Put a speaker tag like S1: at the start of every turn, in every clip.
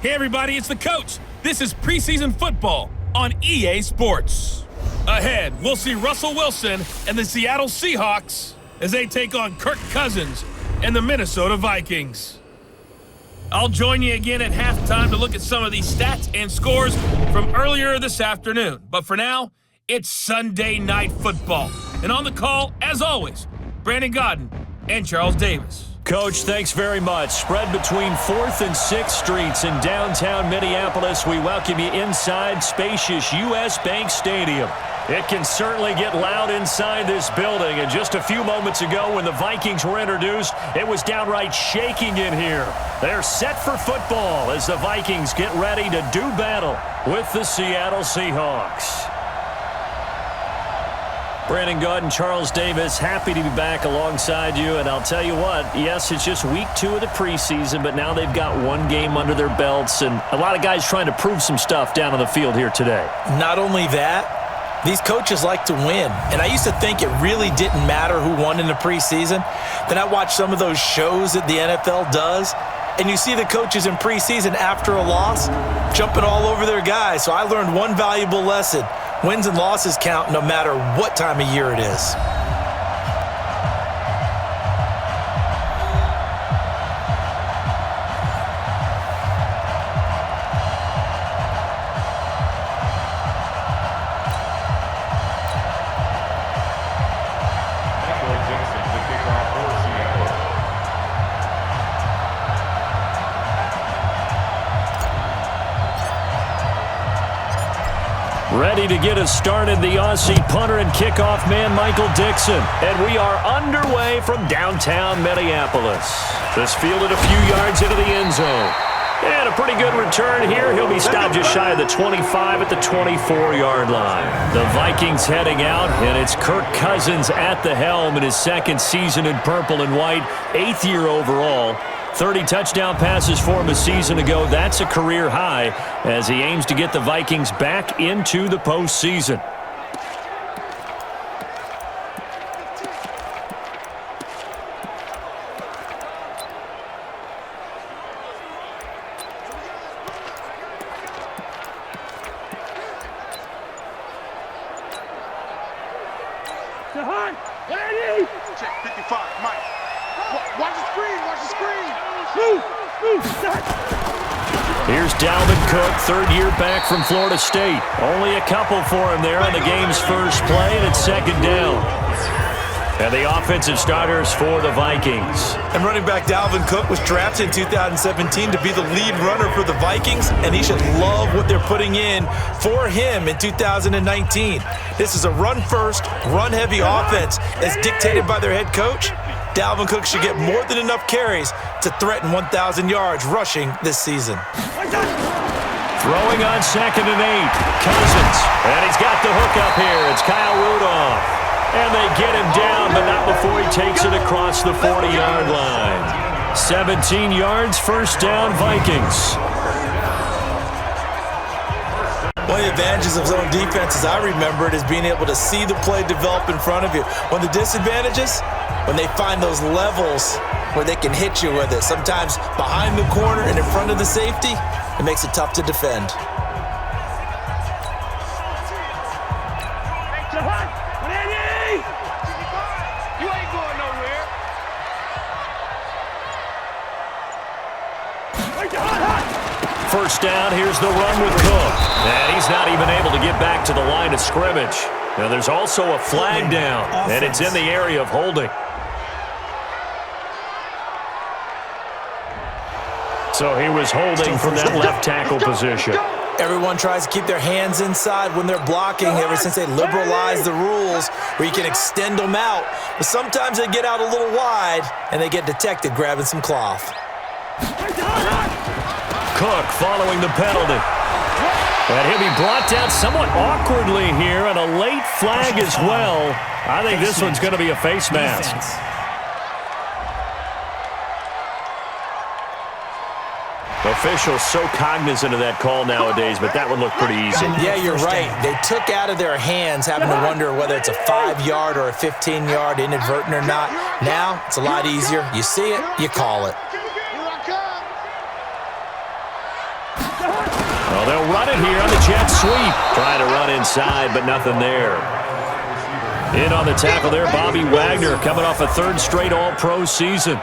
S1: Hey everybody, it's the coach. This is preseason football on EA Sports. Ahead, we'll see Russell Wilson and the Seattle Seahawks as they take on Kirk Cousins and the Minnesota Vikings. I'll join you again at halftime to look at some of these stats and scores from earlier this afternoon. But for now, it's Sunday Night Football. And on the call, as always, Brandon Godden and Charles Davis.
S2: Coach, thanks very much. Spread between 4th and 6th Streets in downtown Minneapolis. We welcome you inside spacious U.S. Bank Stadium. It can certainly get loud inside this building. And just a few moments ago when the Vikings were introduced, it was downright shaking in here. They're set for football as the Vikings get ready to do battle with the Seattle Seahawks. Brandon Godden, Charles Davis, happy to be back alongside you. And I'll tell you what, yes, it's just week 2 of the preseason, but now they've got one game under their belts. And a lot of guys trying to prove some stuff down on the field here today.
S3: Not only that, these coaches like to win. And I used to think it really didn't matter who won in the preseason. Then I watched some of those shows that the NFL does, and you see the coaches in preseason after a loss jumping all over their guys. So I learned one valuable lesson. Wins and losses count no matter what time of year it is.
S2: Ready to get us started, the Aussie punter and kickoff man, Michael Dixon. And we are underway from downtown Minneapolis. This fielded a few yards into the end zone. And a pretty good return here. He'll be stopped just shy of the 25 at the 24-yard line. The Vikings heading out, and it's Kirk Cousins at the helm in his second season in purple and white, 8th year overall. 30 touchdown passes for him a season ago. That's a career high as he aims to get the Vikings back into the postseason.
S4: Check 55, Mike. Watch the screen, watch the screen.
S2: Here's Dalvin Cook, third year back from Florida State. Only a couple for him there on the game's first play, and it's second down. And the offensive starters for the Vikings.
S3: And running back Dalvin Cook was drafted in 2017 to be the lead runner for the Vikings, and he should love what they're putting in for him in 2019. This is a run-first, run-heavy offense as dictated by their head coach. Dalvin Cook should get more than enough carries to threaten 1,000 yards rushing this season.
S2: Throwing on 2nd and 8. Cousins. And he's got the hook up here. It's Kyle Rudolph. And they get him down, but not before he takes it across the 40-yard line. 17 yards, first down, Vikings.
S3: One of the advantages of zone defense, as I remember it, is being able to see the play develop in front of you. One of the disadvantages, when they find those levels where they can hit you with it. Sometimes behind the corner and in front of the safety, it makes it tough to defend.
S4: You ain't going nowhere.
S2: First down, here's the run with Cook. And he's not even able to get back to the line of scrimmage. Now there's also a flag down, and it's in the area of holding. So he was holding from that left tackle position.
S3: Everyone tries to keep their hands inside when they're blocking ever since they liberalized the rules where you can extend them out. But sometimes they get out a little wide, and they get detected grabbing some cloth.
S2: Cook following the penalty. And he'll be brought down somewhat awkwardly here, and a late flag as well. I think this one's going to be a face mask. Officials so cognizant of that call nowadays, but that would look pretty easy.
S3: Yeah, you're right. They took out of their hands having to wonder whether it's a 5-yard or a 15-yard inadvertent or not. Now, it's a lot easier. You see it, you call it.
S2: Well, they'll run it here on the jet sweep. Trying to run inside, but nothing there. In on the tackle there, Bobby Wagner, coming off a third straight All-Pro season.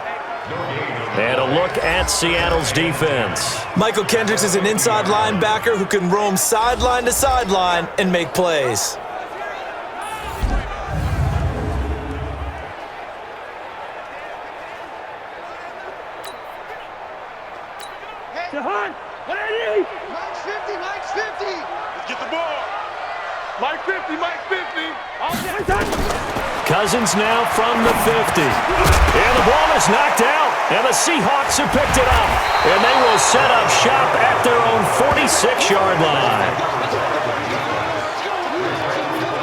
S2: And a look at Seattle's defense.
S3: Michael Kendricks is an inside linebacker who can roam sideline to sideline and make plays.
S4: Mike's 50, Mike's 50. Let's get the ball. Mike 50, Mike 50.
S2: Cousins now from the 50. And the ball is knocked out. And the Seahawks have picked it up. And they will set up shop at their own 46-yard line.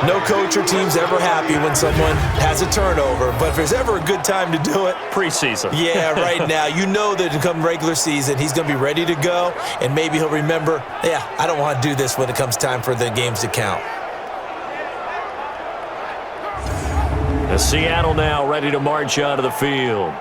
S3: No coach or team's ever happy when someone has a turnover, but if there's ever a good time to do it,
S2: Preseason.
S3: yeah, right now. You know that come regular season, he's going to be ready to go, and maybe he'll remember, yeah, I don't want to do this when it comes time for the games to count.
S2: The Seattle now ready to march out of the field.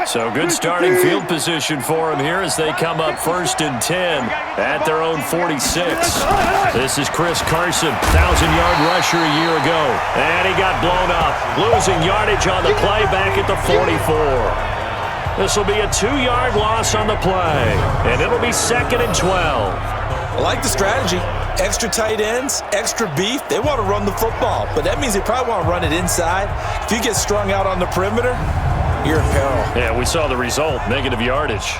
S2: So good starting field position for him here as they come up 1st and 10 at their own 46. This is Chris Carson, 1,000-yard rusher a year ago. And he got blown up, losing yardage on the play back at the 44. This will be a 2-yard loss on the play, and it'll be 2nd and 12.
S3: I like the strategy. Extra tight ends, extra beef. They want to run the football, but that means they probably want to run it inside. If you get strung out on the perimeter, you're in peril.
S2: Yeah, we saw the result, negative yardage.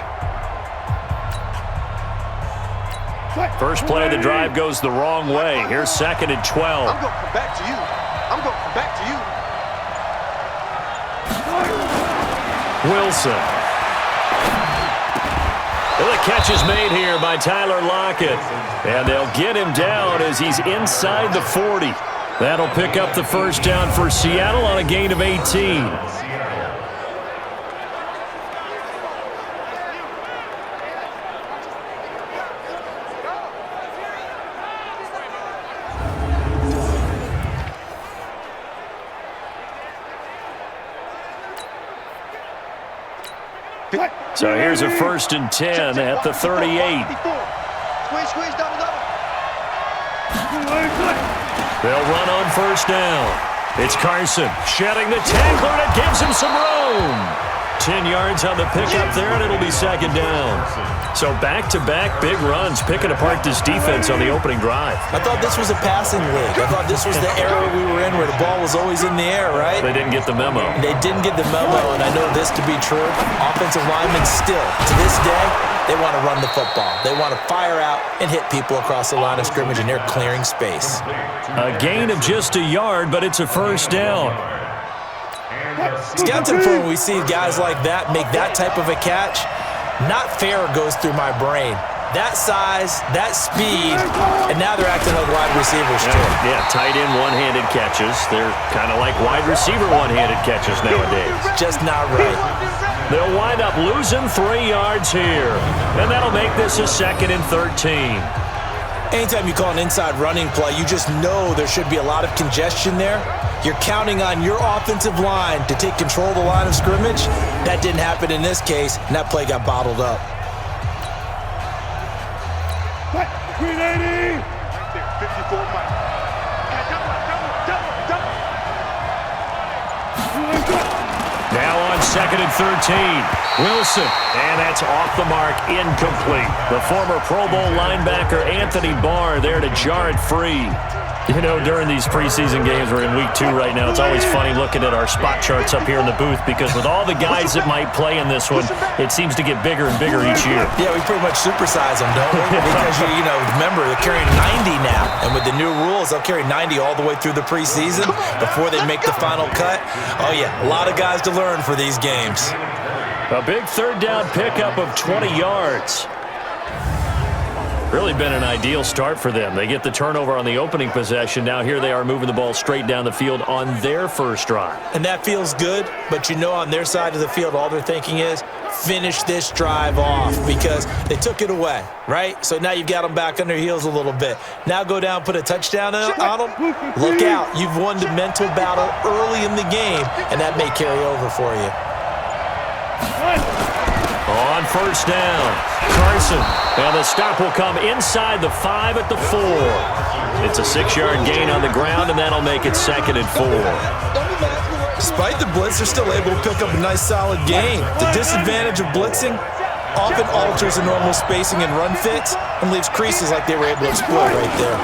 S2: First play of the drive goes the wrong way. Here's 2nd and 12.
S4: I'm going to come back to you. I'm going to come back to you.
S2: Wilson. Well, the catch is made here by Tyler Lockett. And they'll get him down as he's inside the 40. That'll pick up the first down for Seattle on a gain of 18. So here's a 1st and 10 at the 38.
S4: Squeeze, double.
S2: They'll run on 1st down. It's Carson shedding the tackler, and it gives him some room. 10 yards on the pickup there, and it'll be 2nd down. So back-to-back big runs, picking apart this defense on the opening drive.
S3: I thought this was a passing league. I thought this was the era we were in where the ball was always in the air, right?
S2: They didn't get the memo.
S3: They didn't get the memo, and I know this to be true. Offensive linemen still, to this day, they want to run the football. They want to fire out and hit people across the line of scrimmage, and they're clearing space.
S2: A gain of just a yard, but it's a 1st down.
S3: Scouts inform when we see guys like that make that type of a catch, not fair goes through my brain. That size, that speed, and now they're acting like wide receivers too.
S2: Yeah, tight end one-handed catches. They're kind of like wide receiver one-handed catches nowadays.
S3: Just not right.
S2: They'll wind up losing 3 yards here, and that'll make this a 2nd and 13.
S3: Anytime you call an inside running play, you just know there should be a lot of congestion there. You're counting on your offensive line to take control of the line of scrimmage. That didn't happen in this case, and that play got bottled up.
S4: 380. 54 Mike.
S2: Now on 2nd and 13. Wilson. And that's off the mark, incomplete. The former Pro Bowl linebacker Anthony Barr there to jar it free. You know, during these preseason games, we're in week 2 right now, it's always funny looking at our spot charts up here in the booth because with all the guys that might play in this one, it seems to get bigger and bigger each year.
S3: Yeah, we pretty much supersize them, don't we? Because, you know, remember, they're carrying 90 now. And with the new rules, they'll carry 90 all the way through the preseason before they make the final cut. Oh, yeah, a lot of guys to learn for these games.
S2: A big 3rd down pickup of 20 yards. Really been an ideal start for them. They get the turnover on the opening possession. Now here they are moving the ball straight down the field on their first drive.
S3: And that feels good, but you know on their side of the field, all they're thinking is finish this drive off because they took it away, right? So now you've got them back on their heels a little bit. Now go down, put a touchdown on them. Look out. You've won the mental battle early in the game, and that may carry over for you.
S2: On first down, Carson. And the stop will come inside the 5 at the 4. It's a 6-yard gain on the ground, and that'll make it 2nd and 4.
S3: Despite the blitz, they're still able to pick up a nice, solid gain. The disadvantage of blitzing often alters the normal spacing and run fits and leaves creases like they were able to exploit right there.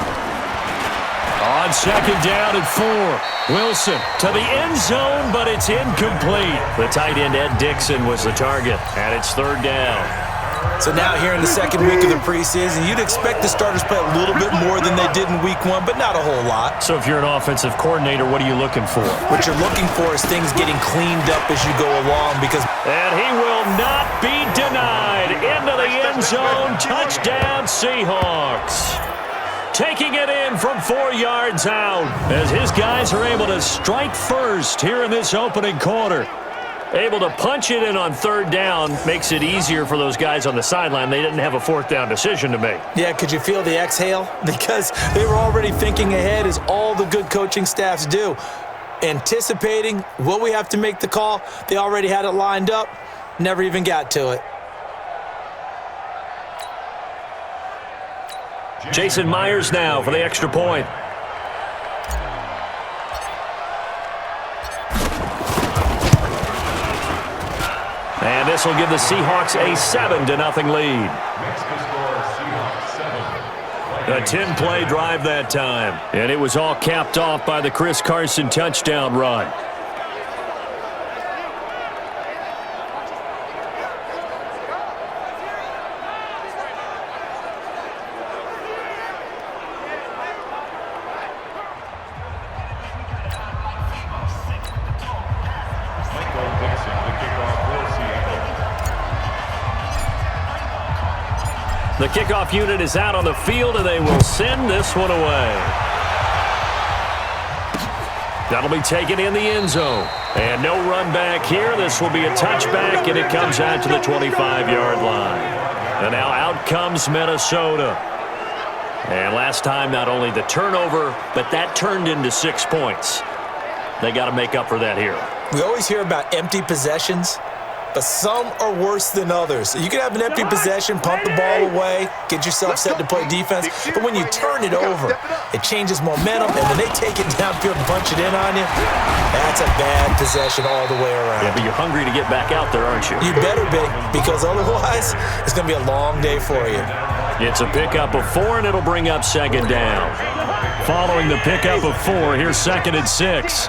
S2: On 2nd down and 4. Wilson to the end zone, but it's incomplete. The tight end, Ed Dixon, was the target, and it's 3rd down.
S3: So now here in the 2nd week of the preseason, you'd expect the starters play a little bit more than they did in week 1, but not a whole lot.
S2: So if you're an offensive coordinator, what are you looking for?
S3: What you're looking for is things getting cleaned up as you go along because...
S2: And he will not be denied. Into the end zone. Touchdown, Seahawks. Taking it in from 4 yards out as his guys are able to strike first here in this opening quarter. Able to punch it in on 3rd down makes it easier for those guys on the sideline. They didn't have a 4th down decision to make.
S3: Yeah, could you feel the exhale? Because they were already thinking ahead as all the good coaching staffs do. Anticipating, will we have to make the call? They already had it lined up, never even got to it.
S2: Jason Myers now for the extra point. And this will give the Seahawks a 7-0 lead. A 10-play drive that time. And it was all capped off by the Chris Carson touchdown run. The kickoff unit is out on the field, and they will send this one away. That'll be taken in the end zone. And no run back here. This will be a touchback, and it comes out to the 25-yard line. And now out comes Minnesota. And last time, not only the turnover, but that turned into 6 points. They got to make up for that here.
S3: We always hear about empty possessions, but some are worse than others. You can have an empty possession, pump the ball away, get yourself set to play defense, but when you turn it over, it changes momentum, and when they take it downfield and punch it in on you, that's a bad possession all the way around.
S2: Yeah, but you're hungry to get back out there, aren't you?
S3: You better be, because otherwise, it's going to be a long day for you.
S2: It's a pickup of 4, and it'll bring up 2nd down. Following the pickup of 4, here's 2nd and 6.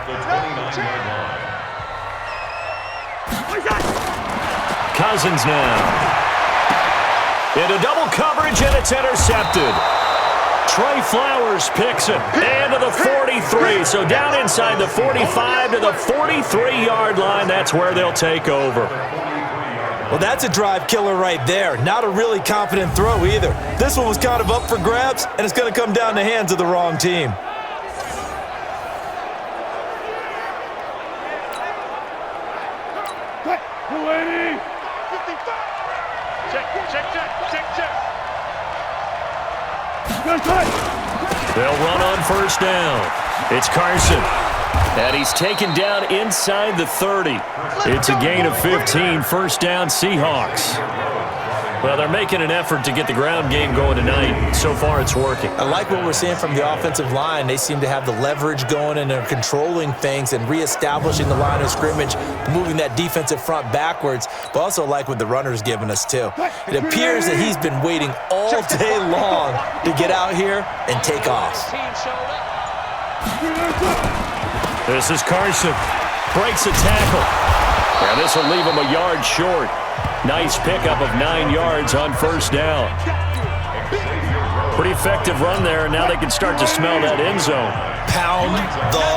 S2: Cousins now. Into double coverage, and it's intercepted. Trey Flowers picks it. And to the 43. So down inside the 45 to the 43-yard line. That's where they'll take over.
S3: Well, that's a drive killer right there. Not a really confident throw either. This one was kind of up for grabs, and it's going to come down the hands of the wrong team.
S2: They'll run on first down. It's Carson. And he's taken down inside the 30. It's a gain of 15. First down, Seahawks. Well, they're making an effort to get the ground game going tonight. So far, it's working.
S3: I like what we're seeing from the offensive line. They seem to have the leverage going, and they're controlling things and reestablishing the line of scrimmage, moving that defensive front backwards, but also like what the runner's giving us, too. It appears that he's been waiting all day long to get out here and take off.
S2: This is Carson. Breaks a tackle. And this will leave him a yard short. Nice pickup of 9 yards on first down. Pretty effective run there, and now they can start to smell that end zone.
S3: Pound the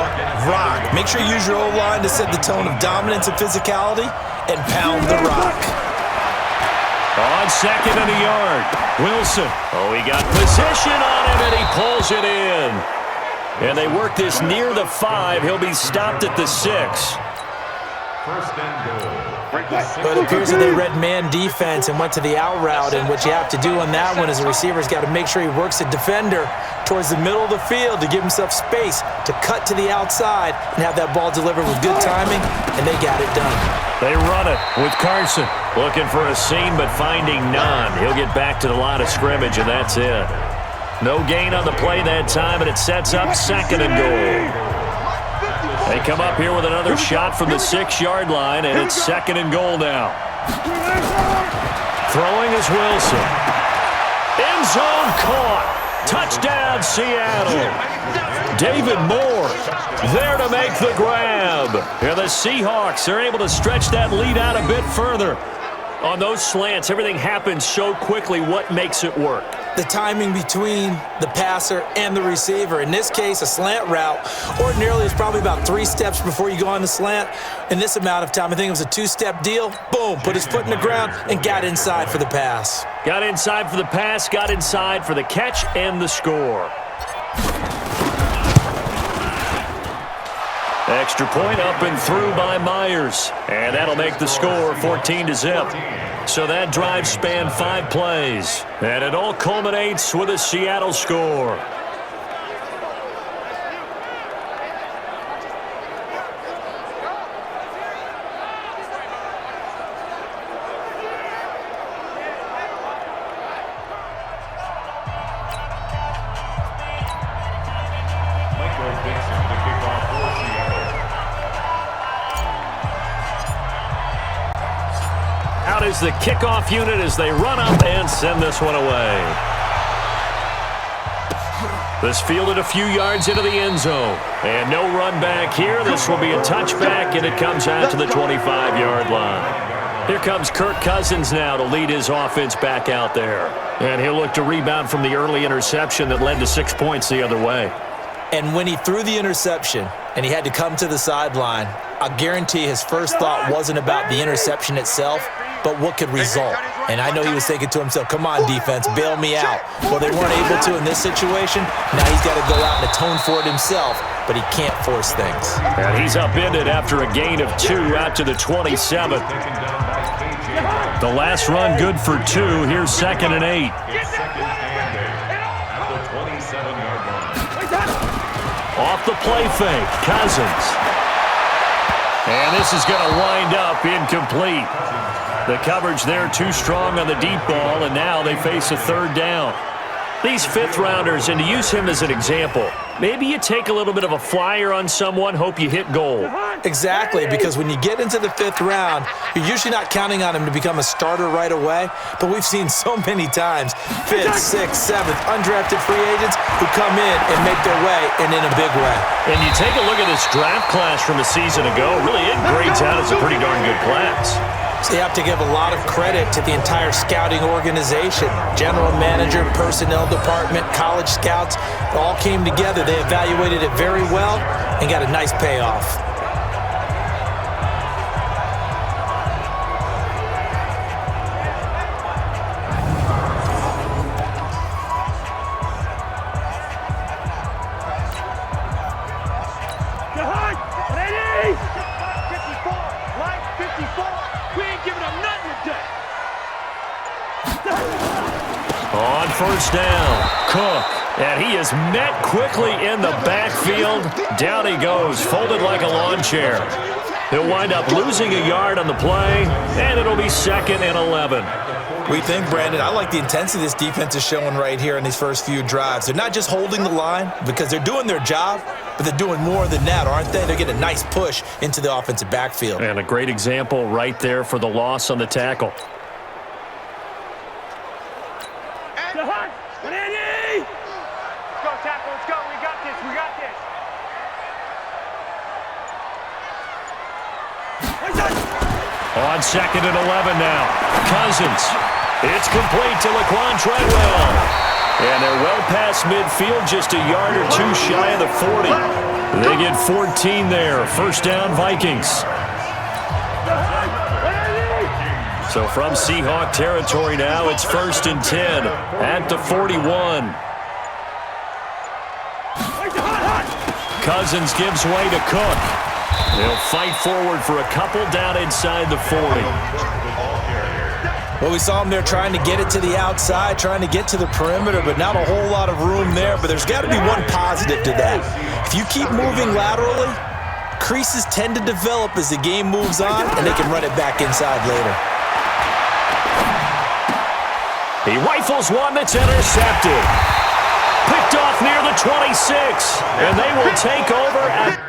S3: rock. Make sure you use your O-line to set the tone of dominance and physicality, and pound the rock.
S2: On 2nd and a yard, Wilson. Oh, he got position on him, and he pulls it in. And they work this near the 5. He'll be stopped at the 6.
S3: But it appears that they read man defense and went to the out route, and what you have to do on that one is the receiver's got to make sure he works the defender towards the middle of the field to give himself space to cut to the outside and have that ball delivered with good timing, and they got it done.
S2: They run it with Carson. Looking for a seam, but finding none. He'll get back to the line of scrimmage, and that's it. No gain on the play that time, and it sets up 2nd and goal. They come up here with another shot from the 6-yard line, and it's 2nd and goal now. Throwing is Wilson. End zone caught. Touchdown, Seattle. David Moore there to make the grab. And the Seahawks are able to stretch that lead out a bit further. On those slants, everything happens so quickly. What makes it work?
S3: The timing between the passer and the receiver. In this case, a slant route ordinarily is probably about 3 steps before you go on the slant. In this amount of time, I think it was a 2-step deal. Boom, put his foot in the ground and got inside for the pass.
S2: Got inside for the pass, got inside for the catch and the score. Extra point up and through by Myers. And that'll make the score 14-0. So that drive spanned 5 plays. And it all culminates with a Seattle score. Out is the kickoff unit as they run up and send this one away. This fielded a few yards into the end zone. And no run back here. This will be a touchback, and it comes out to the 25-yard line. Here comes Kirk Cousins now to lead his offense back out there. And he'll look to rebound from the early interception that led to 6 points the other way.
S3: And when he threw the interception and he had to come to the sideline, I guarantee his first thought wasn't about the interception itself, but what could result. And I know he was thinking to himself, come on, defense, bail me out. Well, they weren't able to in this situation. Now he's got to go out and atone for it himself, but he can't force things.
S2: And he's upended after a gain of 2 out to the 27th. The last run good for 2. Here's 2nd and 8. Off the play fake, Cousins. And this is going to wind up incomplete. The coverage there too strong on the deep ball, and now they face a 3rd down. These 5th-rounders, and to use him as an example, maybe you take a little bit of a flyer on someone, hope you hit goal.
S3: Exactly, because when you get into the 5th round, you're usually not counting on him to become a starter right away, but we've seen so many times 5th, 6th, 7th, undrafted free agents who come in and make their way, and in a big way.
S2: And you take a look at this draft class from a season ago, really it grades out as a pretty darn good class.
S3: So you have to give a lot of credit to the entire scouting organization. General manager, personnel department, college scouts, all came together. They evaluated it very well and got a nice payoff.
S2: On 1st down, Cook. And he is met quickly in the backfield. Down he goes, folded like a lawn chair. He'll wind up losing a yard on the play, and it'll be 2nd and 11.
S3: We think, Brandon, I like the intensity this defense is showing right here in these first few drives. They're not just holding the line because they're doing their job, but they're doing more than that, aren't they? They're getting a nice push into the offensive backfield.
S2: And a great example right there for the loss on the tackle. On 2nd and 11 now. Cousins. It's complete to Laquan Treadwell. And they're well past midfield, just a yard or 2 shy of the 40. They get 14 there. 1st down, Vikings. So from Seahawk territory now, it's 1st and 10 at the 41. Cousins gives way to Cook. They'll fight forward for a couple down inside the 40.
S3: Well, we saw him there trying to get it to the outside, trying to get to the perimeter, but not a whole lot of room there. But there's got to be one positive to that. If you keep moving laterally, creases tend to develop as the game moves on, and they can run it back inside later.
S2: He rifles one that's intercepted. Picked off near the 26, and they will take over at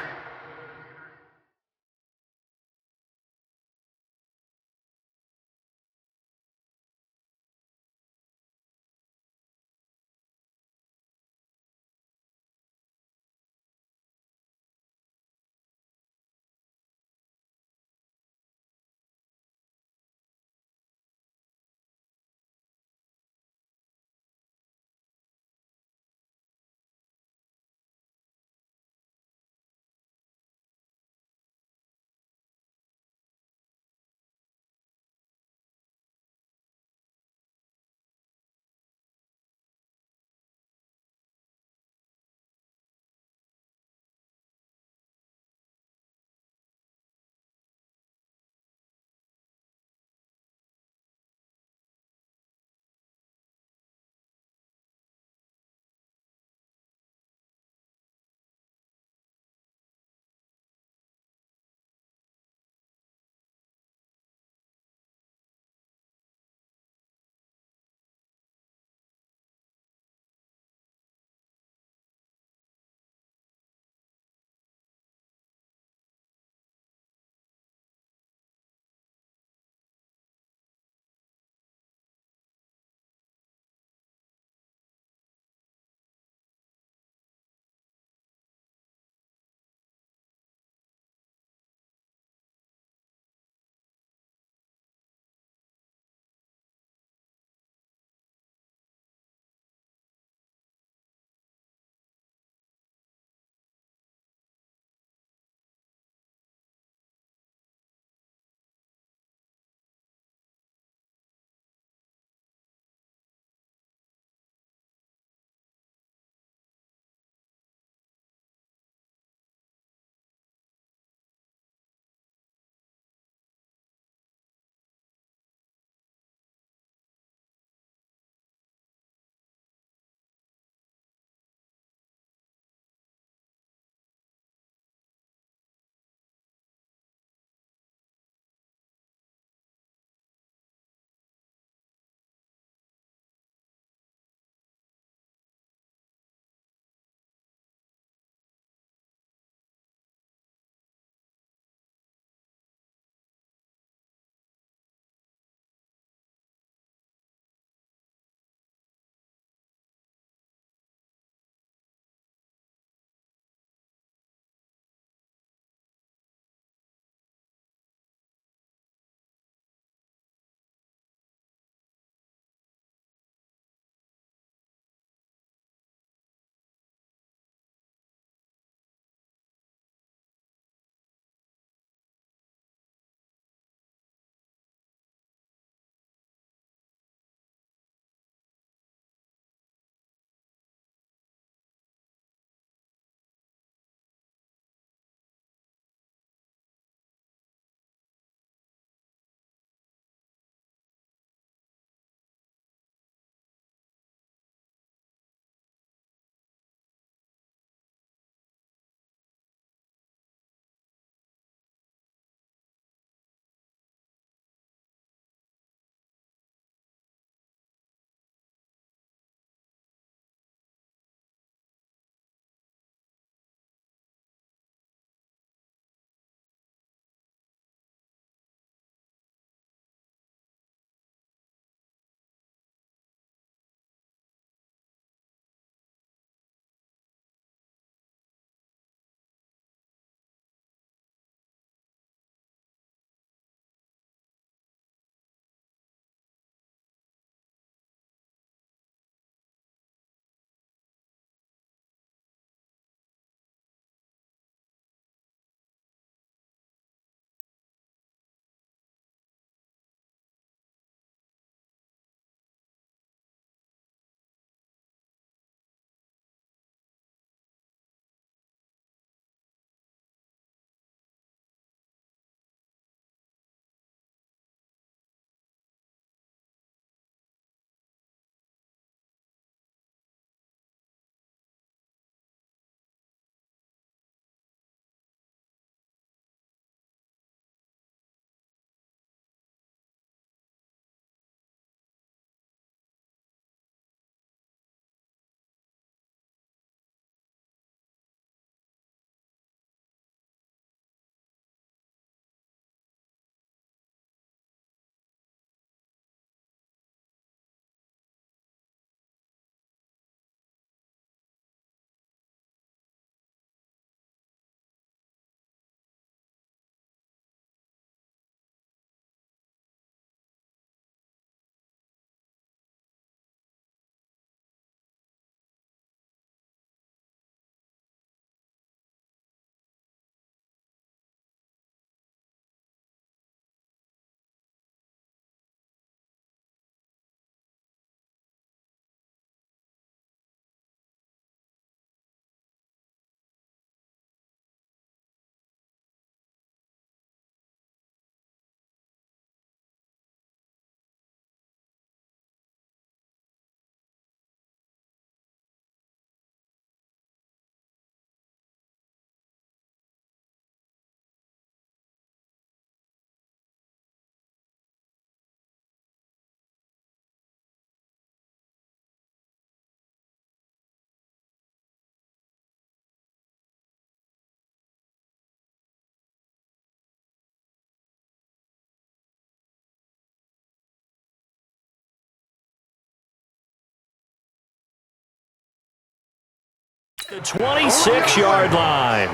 S2: The 26-yard line.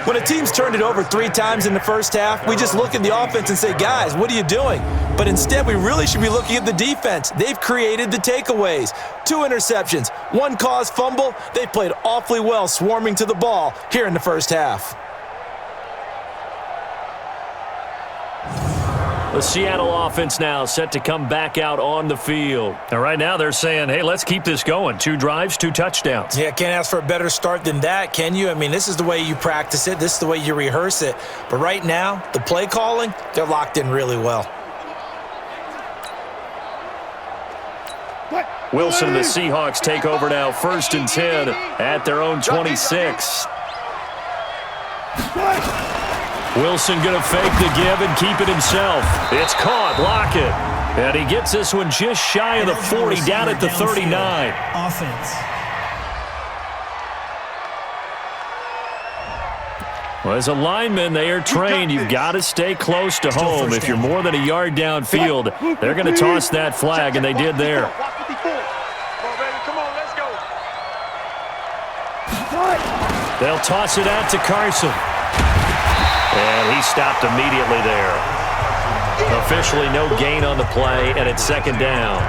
S3: When a team's turned it over 3 times in the first half, we just look at the offense and say, guys, what are you doing? But instead, we really should be looking at the defense. They've created the takeaways. 2 interceptions, 1 caused fumble. They played awfully well swarming to the ball here in the first half.
S2: The Seattle offense now set to come back out on the field. And right now they're saying, hey, let's keep this going. 2 drives, 2 touchdowns.
S3: Yeah, can't ask for a better start than that, can you? I mean, this is the way you practice it. This is the way you rehearse it. But right now, the play calling, they're locked in really well.
S2: Wilson and the Seahawks take over now, 1st and 10 at their own 26. Wilson going to fake the give and keep it himself. It's caught, Lockett. And he gets this one just shy of the 40, down at the 39.
S5: Offense.
S2: Well, as a lineman, they are trained. You've got to stay close to home. If you're more than a yard downfield, they're going to toss that flag, and they did there. They'll toss it out to Carson. And he stopped immediately there. Officially no gain on the play, and it's 2nd down.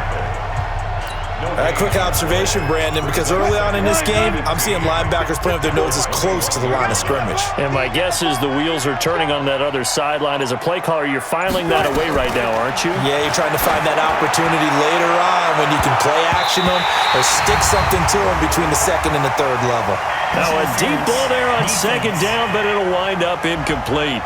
S3: A quick observation, Brandon, because early on in this game, I'm seeing linebackers playing with their noses close to the line of scrimmage.
S2: And my guess is the wheels are turning on that other sideline. As a play caller, you're filing that away right now, aren't you?
S3: Yeah, you're trying to find that opportunity later on when you can play action them or stick something to them between the 2nd and the 3rd level.
S2: Now a deep ball there on 2nd down, but it'll wind up incomplete.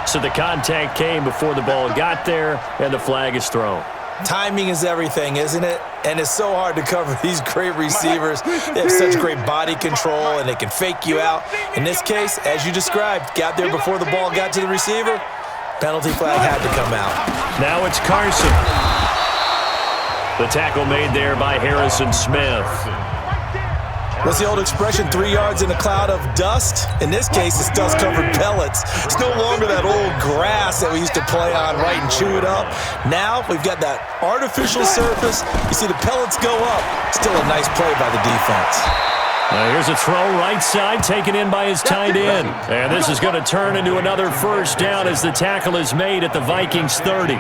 S2: So the contact came before the ball got there, and the flag is thrown.
S3: Timing is everything, isn't it? And it's so hard to cover these great receivers. They have such great body control, and they can fake you out. In this case, as you described, got there before the ball got to the receiver. Penalty flag had to come out.
S2: Now it's Carson. The tackle made there by Harrison Smith.
S3: What's the old expression, 3 yards in a cloud of dust? In this case, it's dust-covered pellets. It's no longer that old grass that we used to play on, right, and chew it up. Now we've got that artificial surface. You see the pellets go up. Still a nice play by the defense.
S2: Now here's a throw right side, taken in by his tight end. And this is going to turn into another 1st down as the tackle is made at the Vikings 30.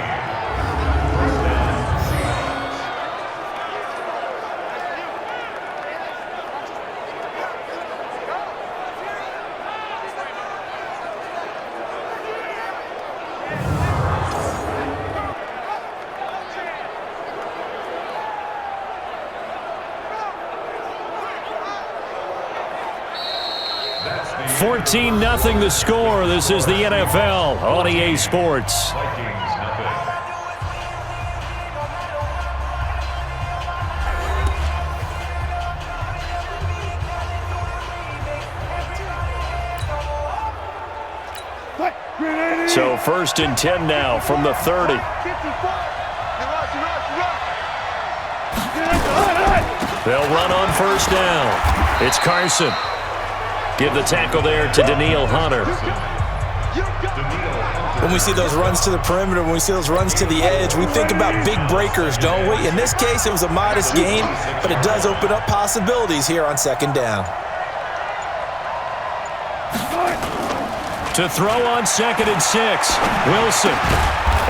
S2: $14-0 the score. This is the NFL on EA Sports. So 1st and 10 now from the 30. They'll run on 1st down. It's Carson. Give the tackle there to Danielle Hunter.
S3: When we see those runs to the perimeter, when we see those runs to the edge, we think about big breakers, don't we? In this case, it was a modest gain, but it does open up possibilities here on 2nd down.
S2: To throw on 2nd and 6, Wilson.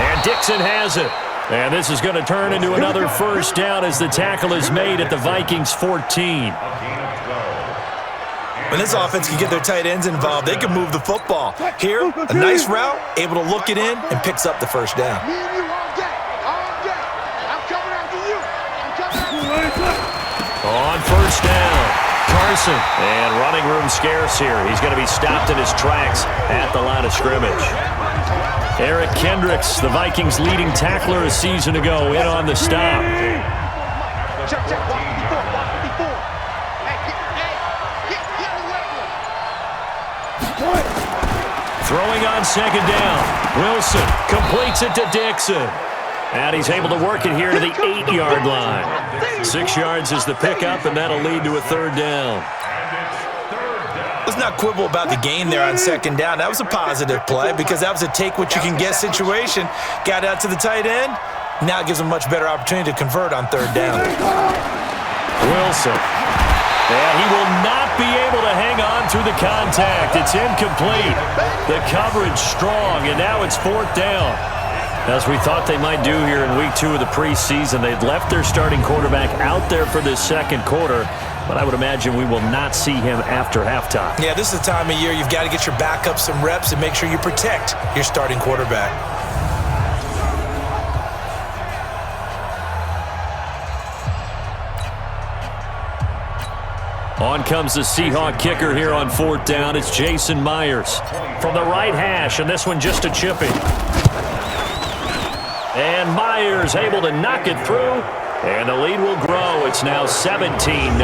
S2: And Dixon has it. And this is going to turn into another 1st down as the tackle is made at the Vikings 14.
S3: When this offense can get their tight ends involved, they can move the football. Here, a nice route, able to look it in, and picks up the 1st down.
S2: On 1st down, Carson. And running room scarce here. He's going to be stopped in his tracks at the line of scrimmage. Eric Kendricks, the Vikings' leading tackler a season ago, in on the stop. Throwing on 2nd down. Wilson completes it to Dixon. And he's able to work it here to the 8-yard line. 6 yards is the pickup, and that'll lead to a 3rd down.
S3: Let's not quibble about the gain there on 2nd down. That was a positive play because that was a take-what-you-can-get situation. Got out to the tight end. Now it gives them a much better opportunity to convert on 3rd down.
S2: Wilson. And he will not be able to hang on through the contact. It's incomplete. The coverage strong, and now it's 4th down. As we thought they might do here in week 2 of the preseason, they'd left their starting quarterback out there for this second quarter, but I would imagine we will not see him after halftime.
S3: Yeah, this is the time of year you've got to get your backup some reps and make sure you protect your starting quarterback.
S2: On comes the Seahawk kicker here on 4th down. It's Jason Myers from the right hash, and this one just a chipping. And Myers able to knock it through, and the lead will grow. It's now 17-0.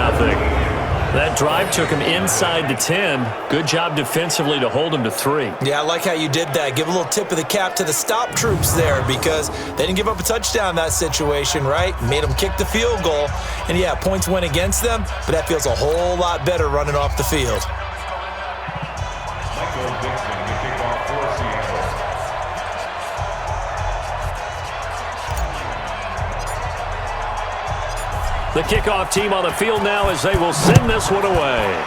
S2: That drive took him inside the 10. Good job defensively to hold him to 3.
S3: Yeah, I like how you did that. Give a little tip of the cap to the stop troops there because they didn't give up a touchdown in that situation, right? Made them kick the field goal. And, yeah, points went against them, but that feels a whole lot better running off the field.
S2: The kickoff team on the field now as they will send this one away.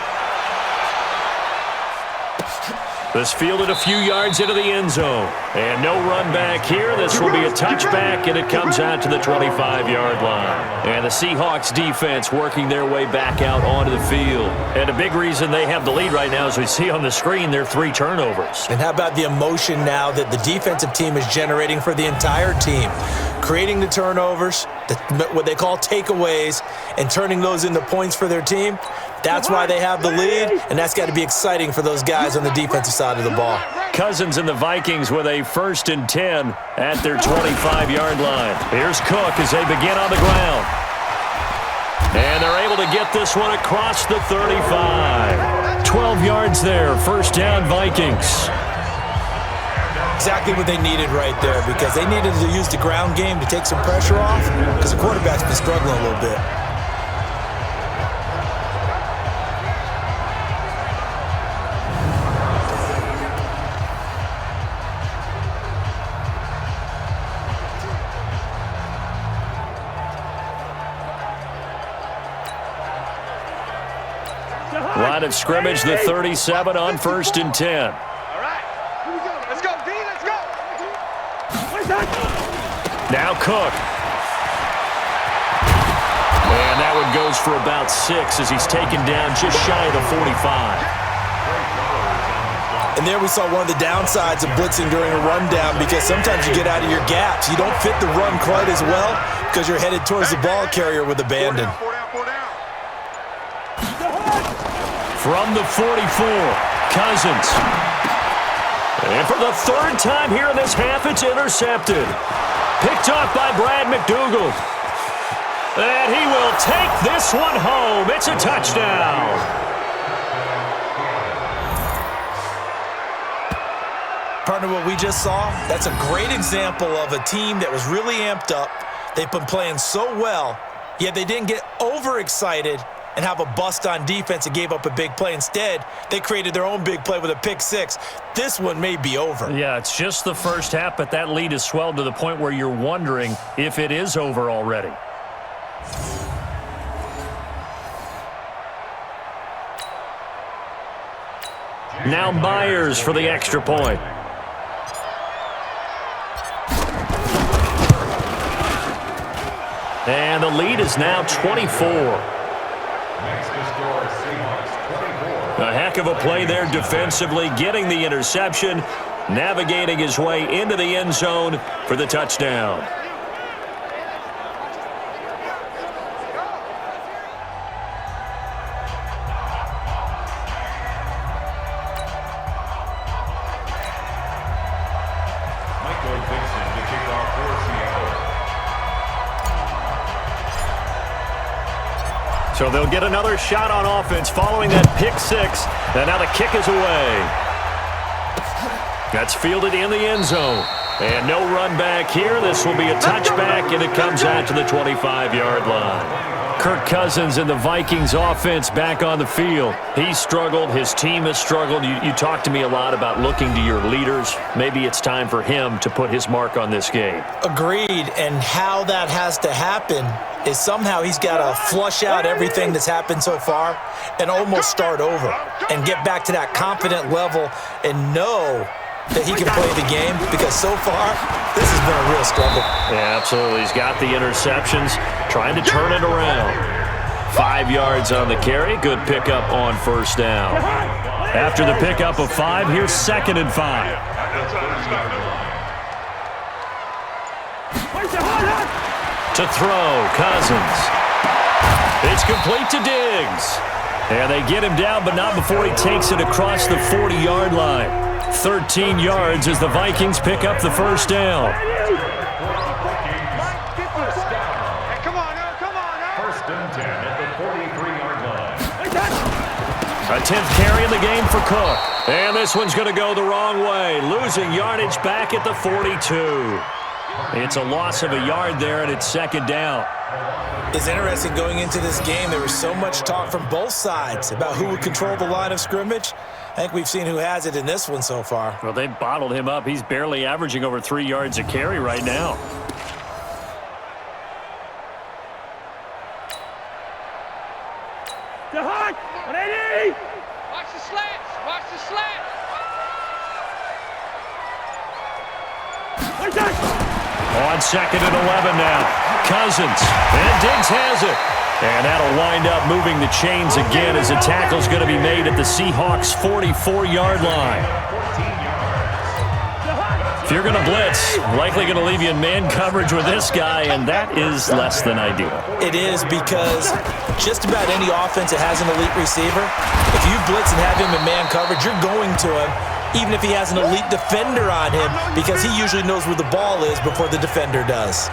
S2: This fielded a few yards into the end zone. And no run back here. This will be a touchback, and it comes out to the 25-yard line. And the Seahawks defense working their way back out onto the field. And a big reason they have the lead right now, as we see on the screen, their 3 turnovers.
S3: And how about the emotion now that the defensive team is generating for the entire team? Creating the turnovers, what they call takeaways, and turning those into points for their team. That's why they have the lead, and that's got to be exciting for those guys on the defensive side of the ball.
S2: Cousins and the Vikings with a 1st and 10 at their 25-yard line. Here's Cook as they begin on the ground. And they're able to get this one across the 35. 12 yards there, 1st down Vikings.
S3: Exactly what they needed right there because they needed to use the ground game to take some pressure off because the quarterback's been struggling a little bit.
S2: Line of scrimmage, the 37 on 1st and 10.
S4: All right, here we go. Let's go, D. Let's go.
S2: Now Cook. And that one goes for about 6 as he's taken down just shy of the 45.
S3: And there we saw one of the downsides of blitzing during a rundown because sometimes you get out of your gaps. You don't fit the run quite as well because you're headed towards the ball carrier with abandon.
S2: From the 44, Cousins. And for the 3rd time here in this half, it's intercepted. Picked off by Brad McDougal. And he will take this one home. It's a touchdown.
S3: Partner, what we just saw, that's a great example of a team that was really amped up. They've been playing so well, yet they didn't get overexcited and have a bust on defense and gave up a big play. Instead, they created their own big play with a pick 6. This one may be over.
S2: Yeah, it's just the first half, but that lead has swelled to the point where you're wondering if it is over already. Now Myers for the extra point. And the lead is now 24. A heck of a play there defensively, getting the interception, navigating his way into the end zone for the touchdown. So they'll get another shot on offense following that pick 6. And now the kick is away. That's fielded in the end zone. And no run back here. This will be a touchback, and it comes out to the 25-yard line. Kirk Cousins and the Vikings offense back on the field. He struggled. His team has struggled. You talked to me a lot about looking to your leaders. Maybe it's time for him to put his mark on this game.
S3: Agreed, and how that has to happen is somehow he's got to flush out everything that's happened so far and almost start over and get back to that confident level and know that he can play the game, because so far this has been a real struggle.
S2: Yeah, absolutely. He's got the interceptions, trying to turn it around. 5 yards on the carry. Good pickup on first down. After the pickup of 5, here's 2nd and 5. To throw, Cousins. It's complete to Diggs. And they get him down, but not before he takes it across the 40-yard line. 13 yards as the Vikings pick up the first down.
S4: Come on now, come on now.
S5: 1st and 10 at the 43-yard line.
S2: A 10th carry in the game for Cook. And this one's going to go the wrong way, losing yardage back at the 42. It's a loss of a yard there, and it's 2nd down.
S3: It's interesting going into this game. There was so much talk from both sides about who would control the line of scrimmage. I think we've seen who has it in this one so far.
S2: Well, they've bottled him up. He's barely averaging over 3 yards a carry right now.
S4: Watch the slants, watch the slants.
S2: On 2nd and 11 now. Cousins. And Diggs has it. And that'll wind up moving the chains again as a tackle's going to be made at the Seahawks' 44-yard line. If you're going to blitz, likely going to leave you in man coverage with this guy, and that is less than ideal.
S3: It is, because just about any offense that has an elite receiver, if you blitz and have him in man coverage, you're going to him, even if he has an elite defender on him, because he usually knows where the ball is before the defender does.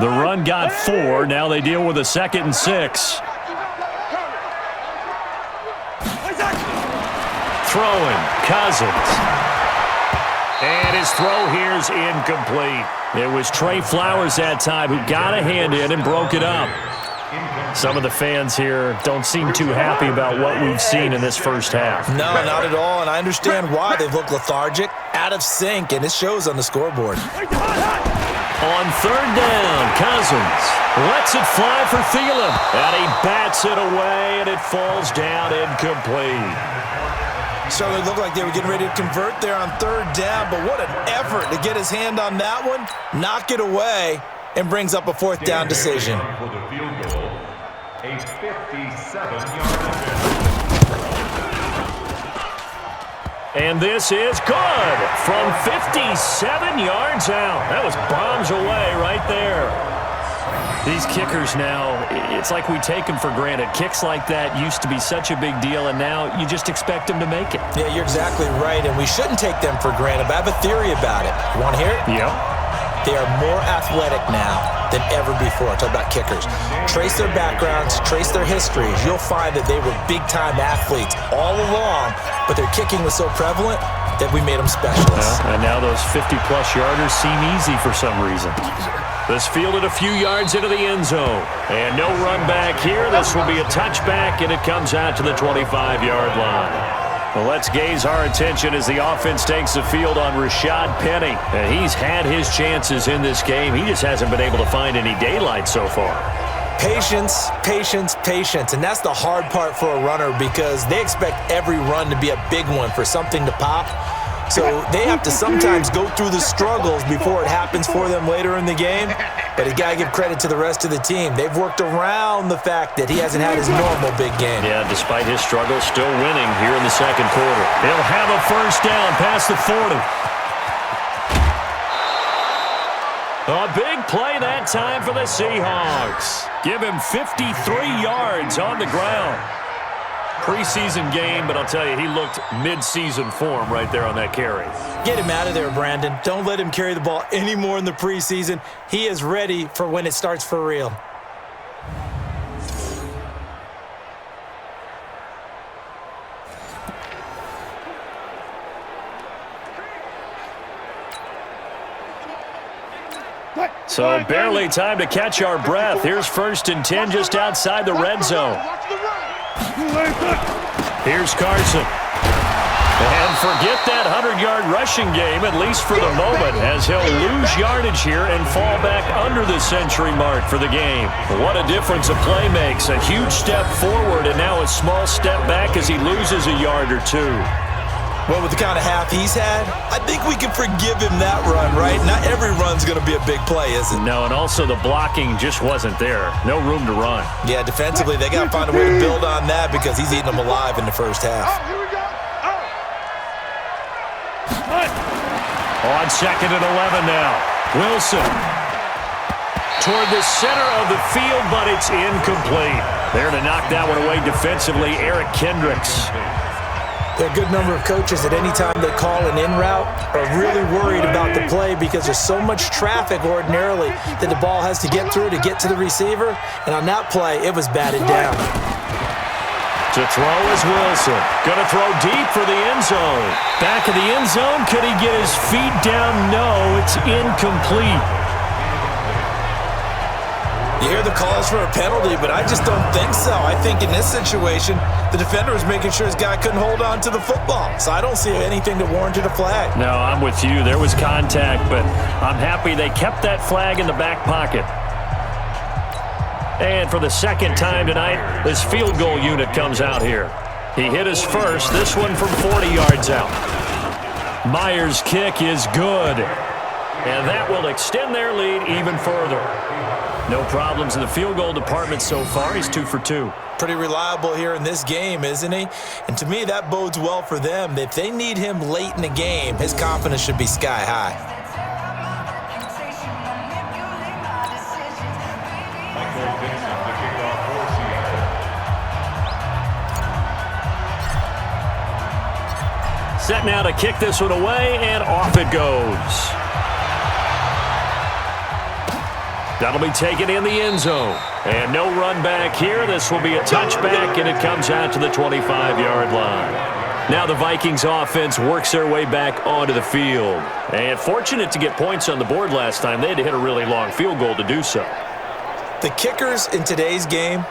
S2: The run got 4. Now they deal with a 2nd and 6. Throwing, Cousins. And his throw here's incomplete. It was Trey Flowers that time who got a hand in and broke it up. Some of the fans here don't seem too happy about what we've seen in this first half.
S3: No, not at all, and I understand why. They've looked lethargic, out of sync, and it shows on the scoreboard.
S2: On 3rd down, Cousins lets it fly for Thielen. And he bats it away, and it falls down incomplete.
S3: So it looked like they were getting ready to convert there on 3rd down, but what an effort to get his hand on that one, knock it away, and brings up a 4th down decision.
S5: For the field goal, a 57-yard
S2: And this is good from 57 yards out. That was bombs away right there. These kickers now, it's like we take them for granted. Kicks like that used to be such a big deal, and now you just expect them to make it.
S3: Yeah, you're exactly right, and we shouldn't take them for granted, but I have a theory about it. You want to hear it?
S2: Yep.
S3: They are more athletic now than ever before. Talk about kickers. Trace their backgrounds, trace their histories. You'll find that they were big-time athletes all along, but their kicking was so prevalent that we made them specialists.
S2: And now those 50-plus yarders seem easy for some reason. This fielded a few yards into the end zone. And no run back here. This will be a touchback, and it comes out to the 25-yard line. Well, let's gaze our attention as the offense takes the field on Rashad Penny. And he's had his chances in this game. He just hasn't been able to find any daylight so far.
S3: Patience, patience, patience. And that's the hard part for a runner, because they expect every run to be a big one for something to pop. So they have to sometimes go through the struggles before it happens for them later in the game. But you got to give credit to the rest of the team. They've worked around the fact that he hasn't had his normal big game.
S2: Yeah, despite his struggles, still winning here in the second quarter. He'll have a first down past the 40. A big play that time for the Seahawks. Give him 53 yards on the ground. Preseason game, but I'll tell you, he looked mid-season form right there on that carry.
S3: Get him out of there, Brandon. Don't let him carry the ball anymore in the preseason. He is ready for when it starts for real.
S2: So barely time to catch our breath. Here's 1st and 10 just outside the red zone. Here's Carson. And forget that 100-yard rushing game, at least for the moment, as he'll lose yardage here and fall back under the century mark for the game. What a difference a play makes. A huge step forward and now a small step back as he loses a yard or two.
S3: Well, with the kind of half he's had, I think we can forgive him that run, right? Not every run's going to be a big play, is it?
S2: No, and also the blocking just wasn't there. No room to run.
S3: Yeah, defensively, they got to find a way to build on that because he's eating them alive in the first half.
S4: Here we go.
S2: On 2nd and 11 now. Wilson toward the center of the field, but it's incomplete. There to knock that one away defensively, Eric Kendricks.
S3: There are a good number of coaches at any time they call an in route are really worried about the play because there's so much traffic ordinarily that the ball has to get through to get to the receiver. And on that play, it was batted down.
S2: To throw is Wilson. Going to throw deep for the end zone. Back of the end zone. Could he get his feet down? No, it's incomplete.
S3: You hear the calls for a penalty, but I just don't think so. I think in this situation, the defender was making sure his guy couldn't hold on to the football. So I don't see anything that warranted a flag.
S2: No, I'm with you. There was contact, but I'm happy they kept that flag in the back pocket. And for the second time tonight, this field goal unit comes out here. He hit his first, this one from 40 yards out. Myers' kick is good. And that will extend their lead even further. No problems in the field goal department so far. He's 2 for 2.
S3: Pretty reliable here in this game, isn't he? And to me, that bodes well for them. If they need him late in the game, his confidence should be sky high.
S2: Set now to kick this one away, and off it goes. That'll be taken in the end zone. And no run back here. This will be a touchback, and it comes out to the 25-yard line. Now the Vikings offense works their way back onto the field. And fortunate to get points on the board last time. They had to hit a really long field goal to do so.
S3: The kickers in today's game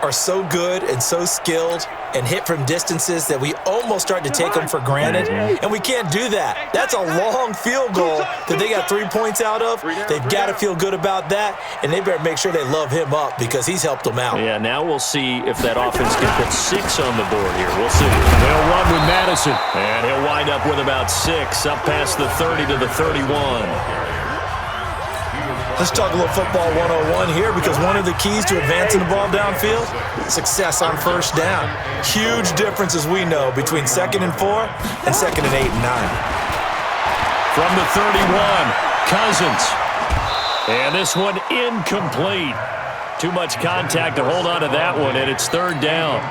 S3: are so good and so skilled and hit from distances that we almost start to take them for granted, and we can't do that. That's a long field goal that they got 3 points out of. They've got to feel good about that, and they better make sure they love him up because he's helped them out.
S2: Yeah, now we'll see if that offense can put 6 on the board here. We'll see. They'll run with Madison, and he'll wind up with about 6 up past the 30 to the 31.
S3: Let's talk a little football 101 here because one of the keys to advancing the ball downfield, success on first down. Huge difference, as we know, between 2nd and 4 and 2nd and 8 and 9.
S2: From the 31, Cousins. And this one incomplete. Too much contact to hold on to that one, and it's 3rd down.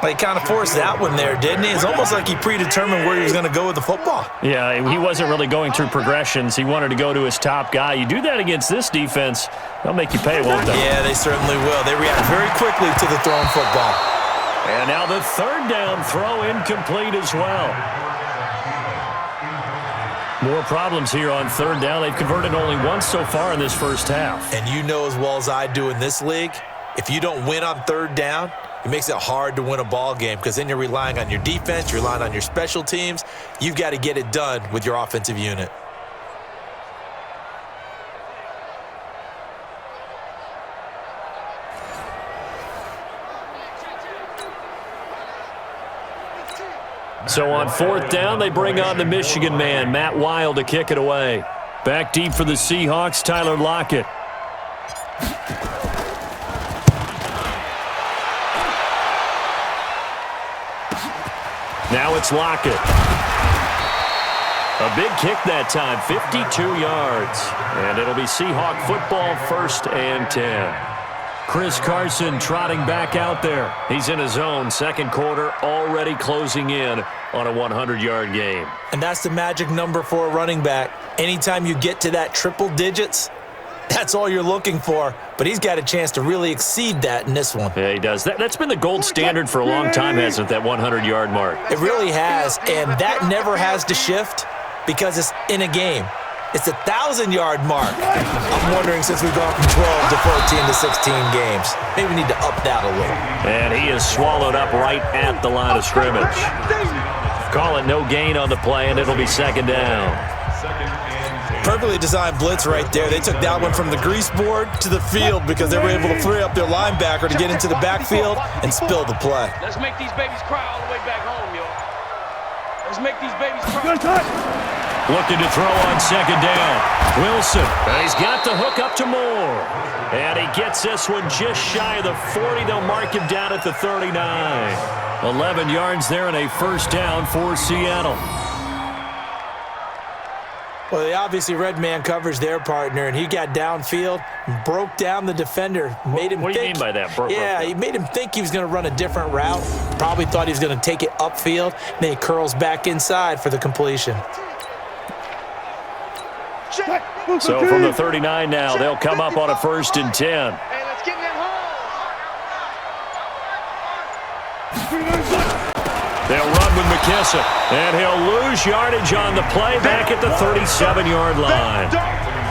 S3: He kind of forced that one there, didn't he? It's almost like he predetermined where he was going to go with the football.
S2: Yeah, he wasn't really going through progressions. He wanted to go to his top guy. You do that against this defense, they'll make you pay, won't they?
S3: Yeah, they certainly will. They react very quickly to the thrown football.
S2: And now the 3rd down throw incomplete as well. More problems here on 3rd down. They've converted only once so far in this first half.
S3: And you know as well as I do in this league, if you don't win on 3rd down, it makes it hard to win a ball game because then you're relying on your defense, you're relying on your special teams. You've got to get it done with your offensive unit.
S2: So on 4th down, they bring on the Michigan man, Matt Wild, to kick it away. Back deep for the Seahawks, Tyler Lockett. Now it's Lockett. A big kick that time, 52 yards. And it'll be Seahawk football, 1st and 10. Chris Carson trotting back out there. He's in his own second quarter, already closing in on a 100-yard game.
S3: And that's the magic number for a running back. Anytime you get to that triple digits, that's all you're looking for. But he's got a chance to really exceed that in this one.
S2: Yeah, he does. That's been the gold standard for a long time, hasn't it, that 100-yard mark?
S3: It really has, and that never has to shift because it's in a game. It's a 1,000-yard mark. I'm wondering, since we've gone from 12 to 14 to 16 games, maybe we need to up that a little.
S2: And he is swallowed up right at the line of scrimmage. Call it no gain on the play, and it'll be second down.
S3: Perfectly designed blitz right there. They took that one from the grease board to the field because they were able to free up their linebacker to get into the backfield and spill the play.
S6: Let's make these babies cry all the way back home, yo. Let's make these babies cry.
S2: Looking to throw on second down. Wilson, he's got the hook up to Moore. And he gets this one just shy of the 40. They'll mark him down at the 39. 11 yards there and a first down for Seattle.
S3: Well, they obviously read man coverage their partner, and he got downfield and broke down the defender. Made him
S2: what do you mean by that?
S3: He made him think he was going to run a different route. Probably thought he was going to take it upfield. Then he curls back inside for the completion.
S2: So from the 39 now, they'll come up on a 1st and 10.
S4: Hey, let's get in that hole.
S2: They'll run with McKissick, and he'll lose yardage on the play back at the 37-yard line.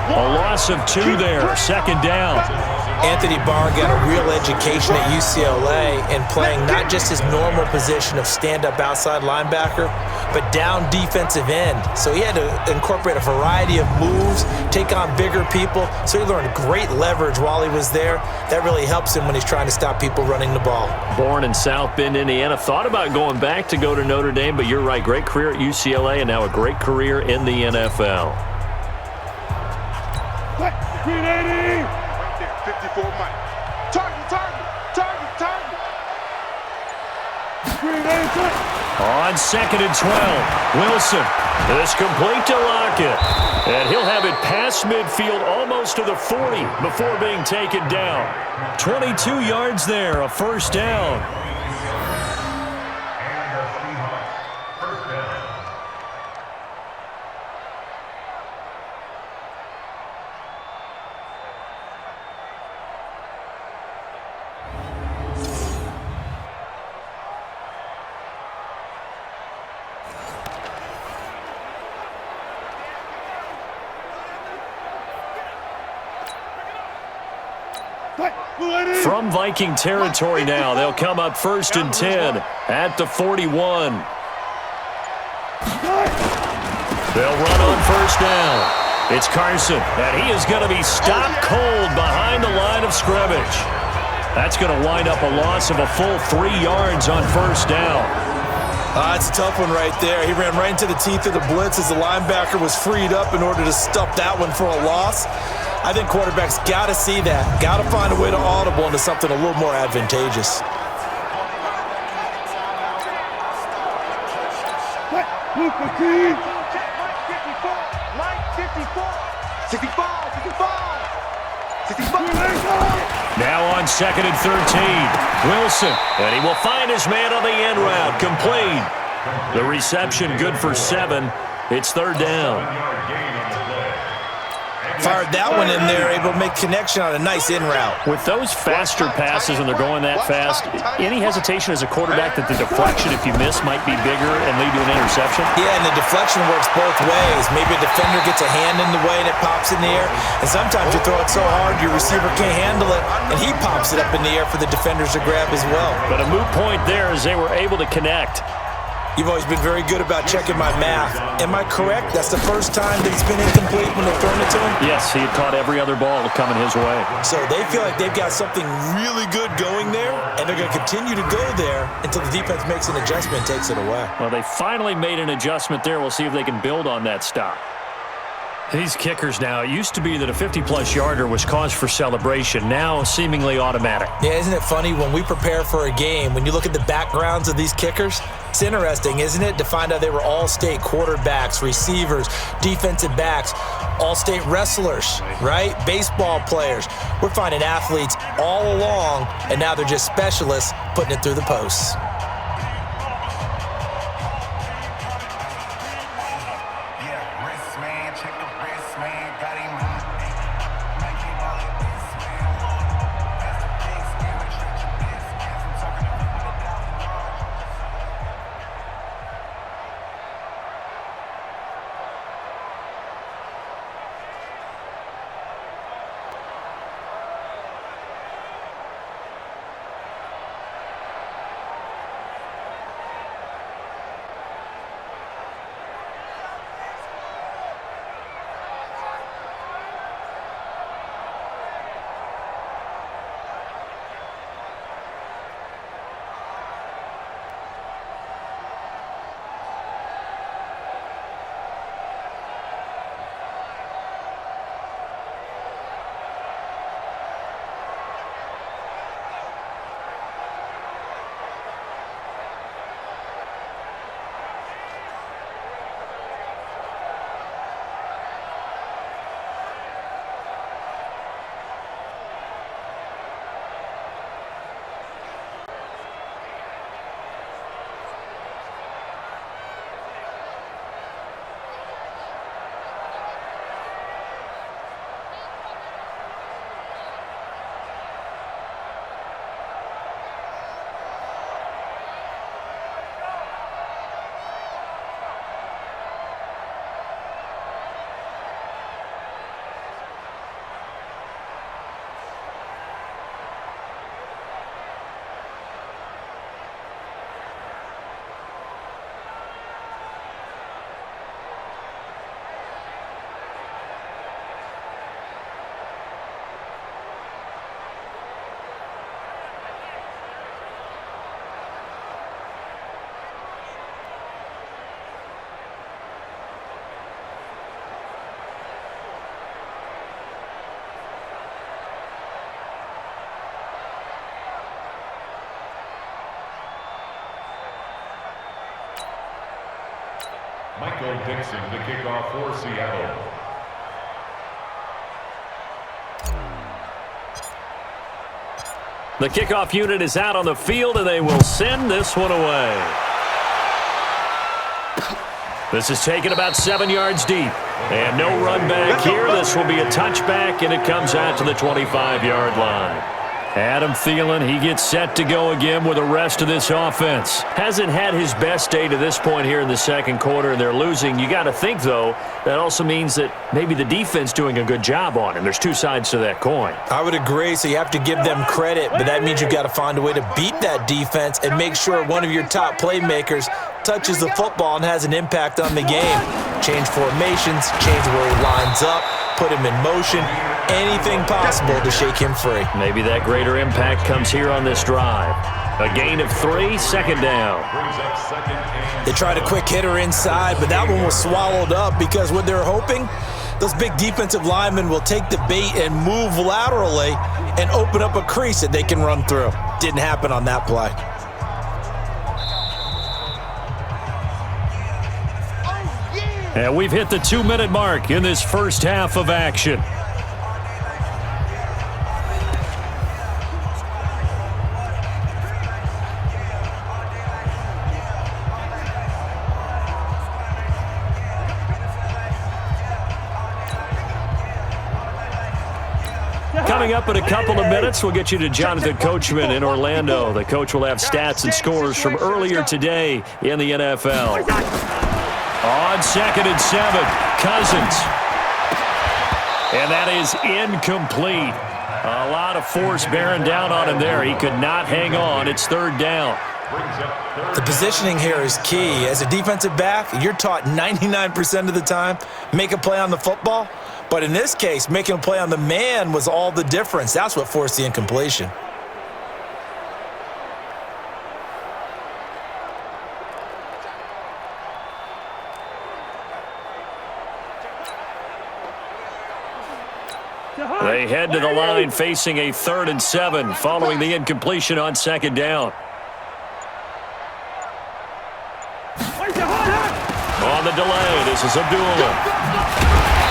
S2: A loss of 2 there, second down.
S3: Anthony Barr got a real education at UCLA in playing not just his normal position of stand-up outside linebacker, but down defensive end. So he had to incorporate a variety of moves, take on bigger people. So he learned great leverage while he was there. That really helps him when he's trying to stop people running the ball.
S2: Born in South Bend, Indiana. Thought about going back to go to Notre Dame, but you're right. Great career at UCLA and now a great career in the NFL.
S4: 380. Right there, 54 Mike. Target. 380.
S2: On 2nd and 12, Wilson is complete to Lockett. And he'll have it past midfield almost to the 40 before being taken down. 22 yards there, a first down. From Viking territory now, they'll come up 1st and 10 at the 41. They'll run on 1st down. It's Carson, and he is going to be stopped cold behind the line of scrimmage. That's going to wind up a loss of a full 3 yards on 1st down.
S3: It's a tough one right there. He ran right into the teeth of the blitz as the linebacker was freed up in order to stop that one for a loss. I think quarterbacks got to see that. Got to find a way to audible into something a little more advantageous.
S2: Now on 2nd and 13, Wilson, and he will find his man on the end route, complete. The reception good for 7. It's 3rd down.
S3: Fired that one in there, able to make connection on a nice in route.
S2: With those faster passes when they're going that fast, any hesitation as a quarterback that the deflection, if you miss, might be bigger and lead to an interception?
S3: Yeah, and the deflection works both ways. Maybe a defender gets a hand in the way and it pops in the air, and sometimes you throw it so hard your receiver can't handle it, and he pops it up in the air for the defenders to grab as well.
S2: But a moot point there as they were able to connect.
S3: You've always been very good about checking my math. Am I correct? That's the first time that he's been incomplete when they're throwing it to him?
S2: Yes, he had caught every other ball coming his way.
S3: So they feel like they've got something really good going there, and they're going to continue to go there until the defense makes an adjustment and takes it away.
S2: Well, they finally made an adjustment there. We'll see if they can build on that stop. These kickers now, it used to be that a 50-plus yarder was cause for celebration, now seemingly automatic.
S3: Yeah, isn't it funny when we prepare for a game, when you look at the backgrounds of these kickers? It's interesting, isn't it, to find out they were all-state quarterbacks, receivers, defensive backs, all-state wrestlers, right? Baseball players. We're finding athletes all along, and now they're just specialists putting it through the posts.
S5: Michael Dixon to kick off for Seattle.
S2: The kickoff unit is out on the field, and they will send this one away. This is taken about 7 yards deep. And no run back here. This will be a touchback, and it comes out to the 25-yard line. Adam Thielen, he gets set to go again with the rest of this offense. Hasn't had his best day to this point here in the second quarter, and they're losing. You got to think, though, that also means that maybe the defense doing a good job on him. There's two sides to that coin.
S3: I would agree, so you have to give them credit, but that means you've got to find a way to beat that defense and make sure one of your top playmakers touches the football and has an impact on the game. Change formations, change where he lines up, put him in motion, anything possible to shake him free.
S2: Maybe that greater impact comes here on this drive. A gain of 3, second down.
S3: They tried a quick hitter inside, but that one was swallowed up because what they're hoping, those big defensive linemen will take the bait and move laterally and open up a crease that they can run through. Didn't happen on that play.
S2: And we've hit the 2-minute mark in this first half of action. Coming up in a couple of minutes, we'll get you to Jonathan Coachman in Orlando. The coach will have stats and scores from earlier today in the NFL. On 2nd and 7, Cousins. And that is incomplete. A lot of force bearing down on him there. He could not hang on. It's 3rd down.
S3: The positioning here is key. As a defensive back, you're taught 99% of the time, make a play on the football. But in this case, making a play on the man was all the difference. That's what forced the incompletion.
S2: They head to the line facing a 3rd and 7 following the incompletion on 2nd down. On the delay, this is Abdullah.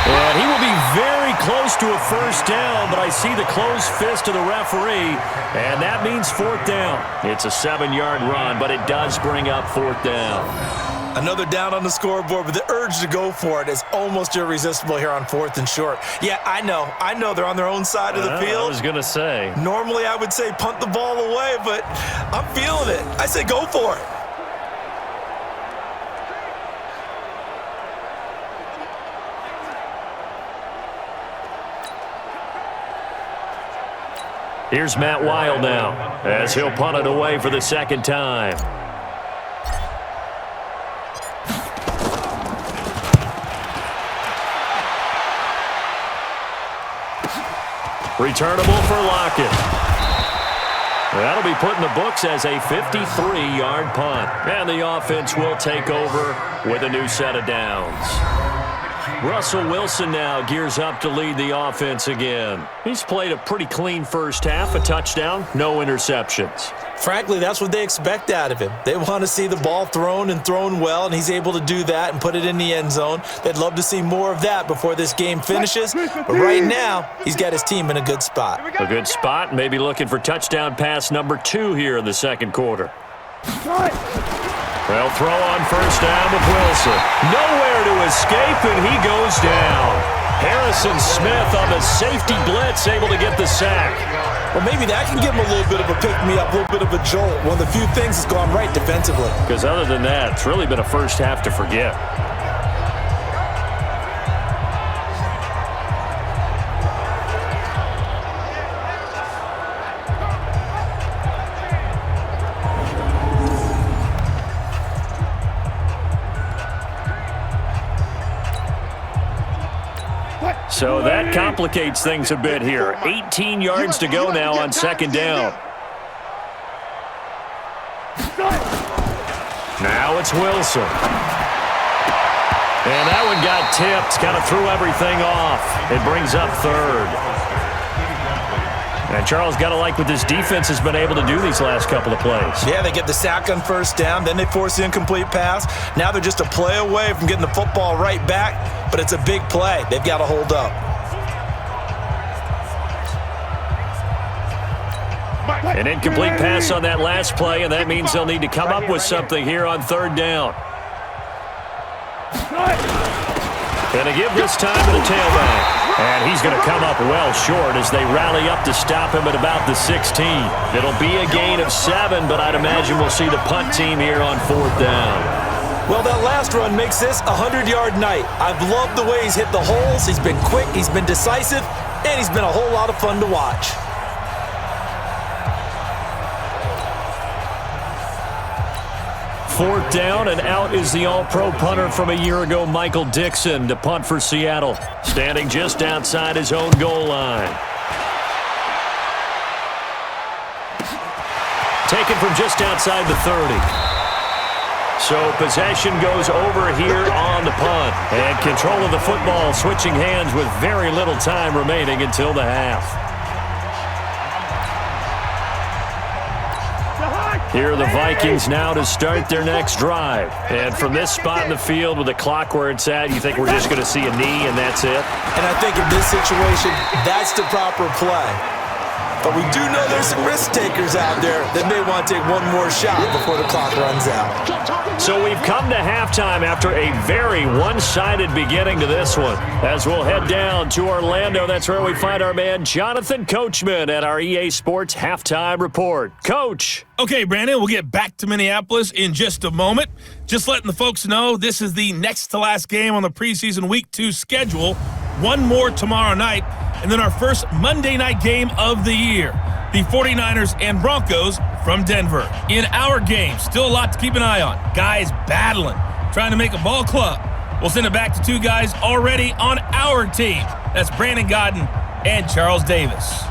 S2: And he will be very close to a first down, but I see the closed fist of the referee, and that means fourth down. It's a 7-yard run, but it does bring up fourth down.
S3: Another down on the scoreboard, but the urge to go for it is almost irresistible here on 4th and short. Yeah, I know they're on their own side of the field.
S2: I was going to say.
S3: Normally I would say punt the ball away, but I'm feeling it. I say go for it.
S2: Here's Matt Weil now, as he'll punt it away for the second time. Returnable for Lockett. That'll be put in the books as a 53-yard punt. And the offense will take over with a new set of downs. Russell Wilson now gears up to lead the offense again. He's played a pretty clean first half, a touchdown, no interceptions.
S3: Frankly, that's what they expect out of him. They want to see the ball thrown and thrown well, and he's able to do that and put it in the end zone. They'd love to see more of that before this game finishes, but right now, he's got his team in a good spot.
S2: A good spot, maybe looking for touchdown pass number 2 here in the second quarter. Well, throw on first down with Wilson. Nowhere to escape, and he goes down. Harrison Smith on the safety blitz, able to get the sack.
S3: Well, maybe that can give him a little bit of a pick-me-up, a little bit of a jolt. One of the few things that's gone right defensively.
S2: Because other than that, it's really been a first half to forget. So that complicates things a bit here. 18 yards to go now on second down. Now it's Wilson. And that one got tipped, kind of threw everything off. It brings up third. And Charles, got to like what this defense has been able to do these last couple of plays.
S3: Yeah, they get the sack on first down, then they force the incomplete pass. Now they're just a play away from getting the football right back, but it's a big play. They've got to hold up.
S2: An incomplete pass on that last play, and that means they'll need to come up with something here on third down. Gonna give this time to the tailback. And he's going to come up well short as they rally up to stop him at about the 16. It'll be a gain of 7, but I'd imagine we'll see the punt team here on fourth down.
S3: Well, that last run makes this a 100-yard night. I've loved the way he's hit the holes. He's been quick, he's been decisive, and he's been a whole lot of fun to watch.
S2: Fourth down, and out is the all-pro punter from a year ago, Michael Dixon, to punt for Seattle, standing just outside his own goal line. Taken from just outside the 30. So possession goes over here on the punt. And control of the football switching hands with very little time remaining until the half. Here are the Vikings now to start their next drive. And from this spot in the field with the clock where it's at, you think we're just going to see a knee and that's it?
S3: And I think in this situation, that's the proper play. But we do know there's some risk takers out there that may want to take one more shot before the clock runs out.
S2: So we've come to halftime after a very one-sided beginning to this one. As we'll head down to Orlando, that's where we find our man Jonathan Coachman at our EA Sports Halftime Report. Coach.
S1: Okay, Brandon, we'll get back to Minneapolis in just a moment. Just letting the folks know this is the next to last game on the preseason Week 2 schedule. One more tomorrow night, and then our first Monday night game of the year. The 49ers and Broncos from Denver. In our game, still a lot to keep an eye on. Guys battling, trying to make a ball club. We'll send it back to two guys already on our team. That's Brandon Godden and Charles Davis.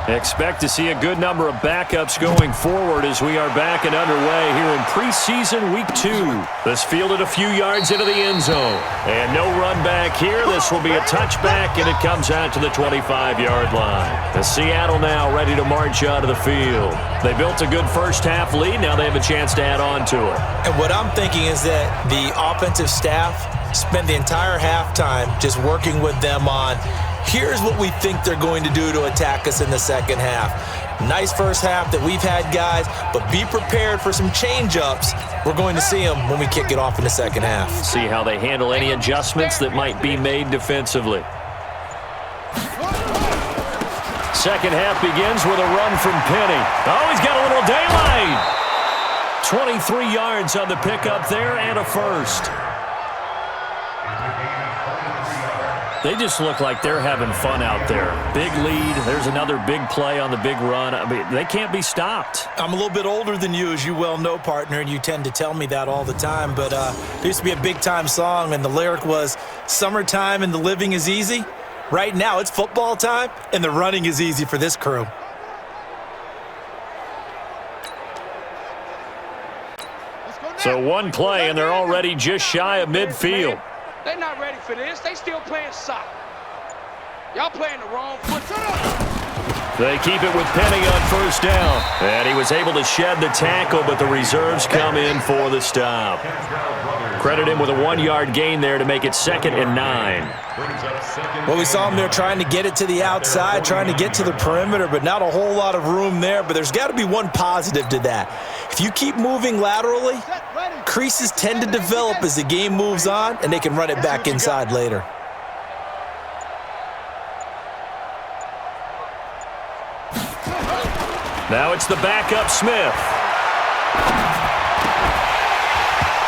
S2: Expect to see a good number of backups going forward as we are back and underway here in preseason week 2. This fielded a few yards into the end zone. And no run back here. This will be a touchback, and it comes out to the 25-yard line. The Seattle now ready to march out of the field. They built a good first-half lead. Now they have a chance to add on to it.
S3: And what I'm thinking is that the offensive staff spend the entire halftime just working with them on here's what we think they're going to do to attack us in the second half. Nice first half that we've had, guys, but be prepared for some change-ups. We're going to see them when we kick it off in the second half.
S2: See how they handle any adjustments that might be made defensively. Second half begins with a run from Penny. Oh, he's got a little daylight. 23 yards on the pickup there and a first. They just look like they're having fun out there. Big lead. There's another big play on the big run. I mean, they can't be stopped.
S3: I'm a little bit older than you, as you well know, partner, and you tend to tell me that all the time. But there used to be a big-time song, and the lyric was, "Summertime and the living is easy." Right now, it's football time, and the running is easy for this crew.
S2: So one play, and they're already just shy of midfield.
S6: They're not ready for this. They still playing soccer. Y'all playing the wrong foot.
S2: They keep it with Penny on first down. And he was able to shed the tackle, but the reserves come in for the stop. Credit him with a 1-yard gain there to make it 2nd and 9.
S3: Well, we saw him there trying to get it to the outside, trying to get to the perimeter, but not a whole lot of room there. But there's got to be one positive to that. If you keep moving laterally, creases tend to develop as the game moves on, and they can run it back inside later.
S2: Now it's the backup Smith.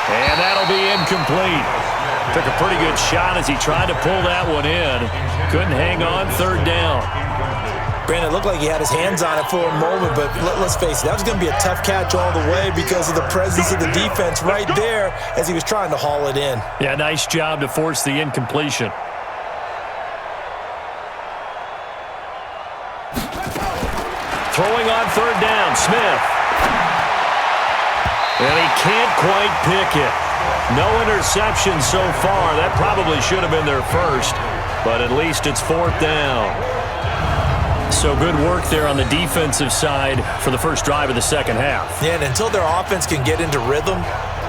S2: And that'll be incomplete. Took a pretty good shot as he tried to pull that one in. Couldn't hang on, 3rd down.
S3: Brandon, it looked like he had his hands on it for a moment, but let's face it, that was going to be a tough catch all the way because of the presence of the defense right there as he was trying to haul it in.
S2: Yeah, nice job to force the incompletion. Throwing on 3rd down, Smith. And he can't quite pick it. No interception so far. That probably should have been their first, but at least it's 4th down. So good work there on the defensive side for the first drive of the second half.
S3: Yeah, and until their offense can get into rhythm,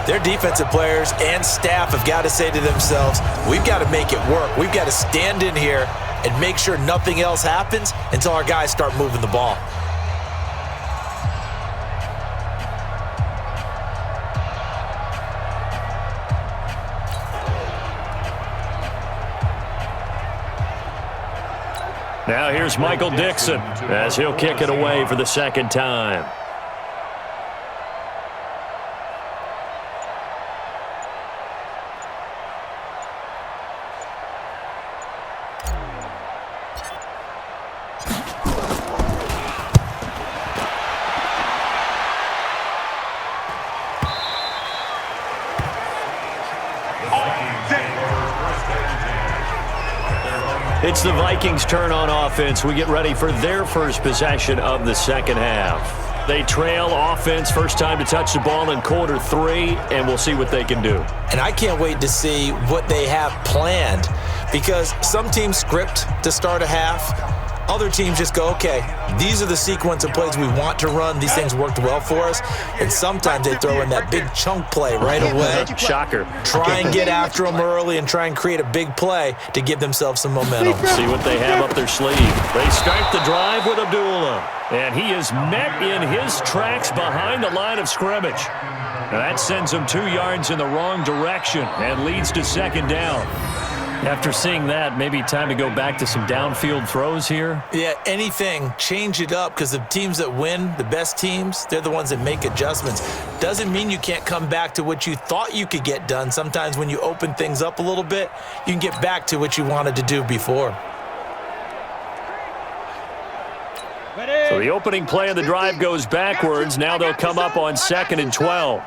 S3: their defensive players and staff have got to say to themselves, we've got to make it work. We've got to stand in here and make sure nothing else happens until our guys start moving the ball.
S2: Now here's Michael Dixon as he'll kick it away for the 2nd time. It's the Vikings' turn on offense. We get ready for their first possession of the second half. They trail offense, first time to touch the ball in quarter 3, and we'll see what they can do.
S3: And I can't wait to see what they have planned because some teams script to start a half. Other teams just go, okay, these are the sequence of plays we want to run. These things worked well for us. And sometimes they throw in that big chunk play right away.
S2: Shocker.
S3: Try and get after them early and try and create a big play to give themselves some momentum.
S2: See what they have up their sleeve. They start the drive with Abdullah. And he is met in his tracks behind the line of scrimmage. Now that sends him 2 yards in the wrong direction and leads to 2nd down. After seeing that, maybe time to go back to some downfield throws here.
S3: Yeah, anything. Change it up because the teams that win, the best teams, they're the ones that make adjustments. Doesn't mean you can't come back to what you thought you could get done. Sometimes when you open things up a little bit, you can get back to what you wanted to do before.
S2: So the opening play of the drive goes backwards. Now they'll come up on 2nd and 12.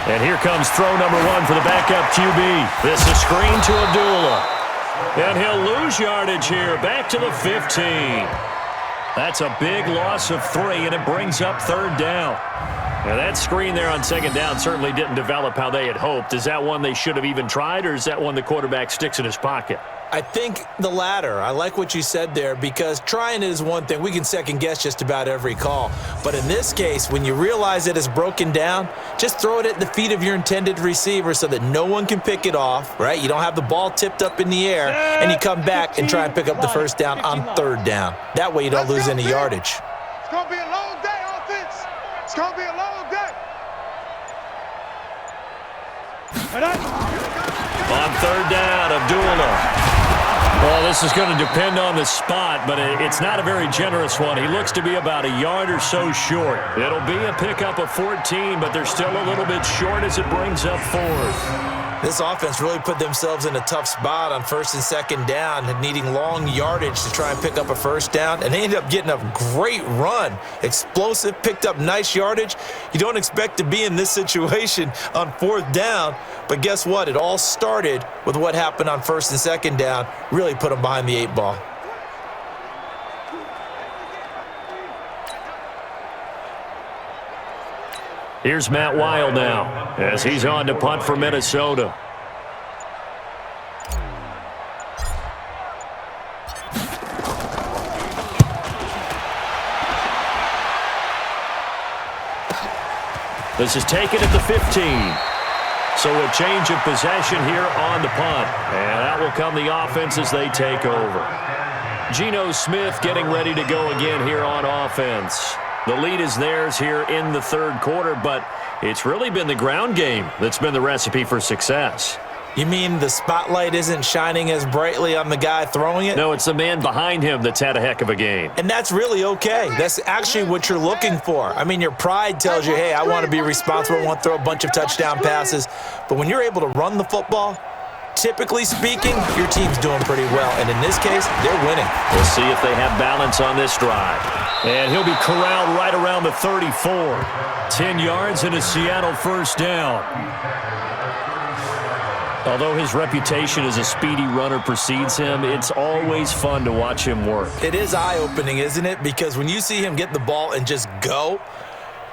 S2: And here comes throw number 1 for the backup QB. This is screen to Abdullah. And he'll lose yardage here, back to the 15. That's a big loss of 3, and it brings up 3rd down. Now, that screen there on 2nd down certainly didn't develop how they had hoped. Is that one they should have even tried, or is that one the quarterback sticks in his pocket?
S3: I think the latter. I like what you said there, because trying it is one thing. We can second-guess just about every call. But in this case, when you realize it is broken down, just throw it at the feet of your intended receiver so that no one can pick it off, right? You don't have the ball tipped up in the air, and you come back and try and pick up the 1st down on 3rd down. That way you don't lose any yardage.
S4: It's going to be a long day, offense. It's going to be a long day.
S2: On 3rd down, Abdullah. Well, this is going to depend on the spot, but it's not a very generous one. He looks to be about a yard or so short. It'll be a pickup of 14, but they're still a little bit short as it brings up 4th.
S3: This offense really put themselves in a tough spot on 1st and 2nd down, needing long yardage to try and pick up a 1st down, and they ended up getting a great run. Explosive, picked up nice yardage. You don't expect to be in this situation on 4th down, but guess what? It all started with what happened on 1st and 2nd down. Really put them behind the 8 ball.
S2: Here's Matt Weil now as he's on to punt for Minnesota. This is taken at the 15. So a change of possession here on the punt. And that will come the offense as they take over. Geno Smith getting ready to go again here on offense. The lead is theirs here in the 3rd quarter, but it's really been the ground game that's been the recipe for success.
S3: You mean the spotlight isn't shining as brightly on the guy throwing it?
S2: No, it's the man behind him that's had a heck of a game.
S3: And that's really okay. That's actually what you're looking for. I mean, your pride tells you, hey, I want to be responsible, I want to throw a bunch of touchdown passes. But when you're able to run the football, typically speaking, your team's doing pretty well. And in this case, they're winning.
S2: We'll see if they have balance on this drive. And he'll be corralled right around the 34. 10 yards and a Seattle 1st down. Although his reputation as a speedy runner precedes him, it's always fun to watch him work.
S3: It is eye-opening, isn't it? Because when you see him get the ball and just go,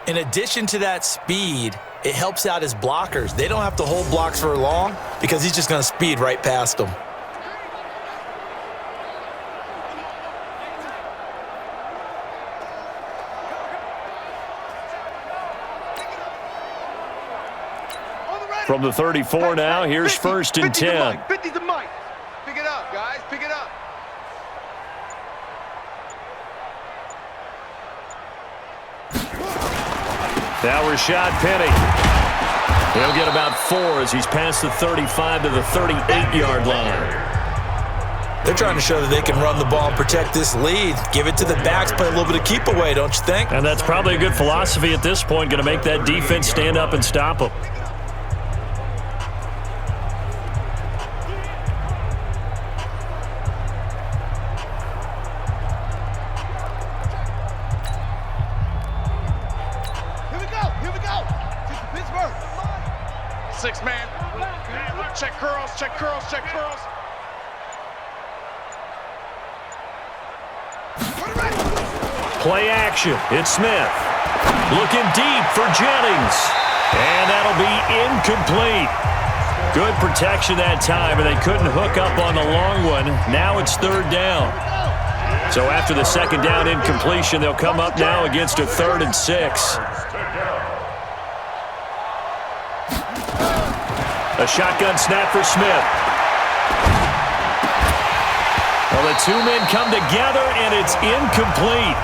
S3: in addition to that speed, it helps out his blockers. They don't have to hold blocks for long because he's just going to speed right past them.
S2: From the 34 now, here's 1st and 10.
S4: 50's the mic. Pick it up, guys. Pick it up.
S2: Now Rashad Penny. He'll get about 4 as he's past the 35 to the 38-yard line.
S3: They're trying to show that they can run the ball and protect this lead. Give it to the backs, play a little bit of keep away, don't you think?
S2: And that's probably a good philosophy at this point, going to make that defense stand up and stop them.
S4: Six-man. Check curls, check curls, check curls.
S2: Play action. It's Smith. Looking deep for Jennings. And that'll be incomplete. Good protection that time, and they couldn't hook up on the long one. Now it's 3rd down. So after the 2nd down incompletion, they'll come up now against a 3rd and 6. A shotgun snap for Smith. Well, the 2 men come together, and it's incomplete.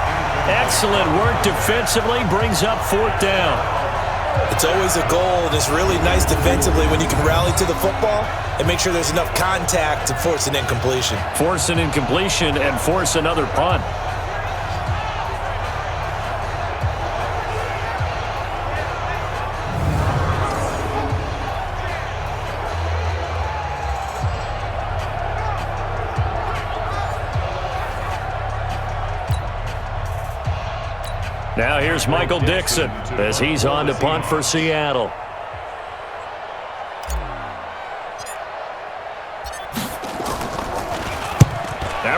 S2: Excellent work defensively, brings up 4th down.
S3: It's always a goal, and it's really nice defensively when you can rally to the football and make sure there's enough contact to force an incompletion.
S2: Force an incompletion and force another punt. Now here's Michael Dixon as he's on to punt for Seattle.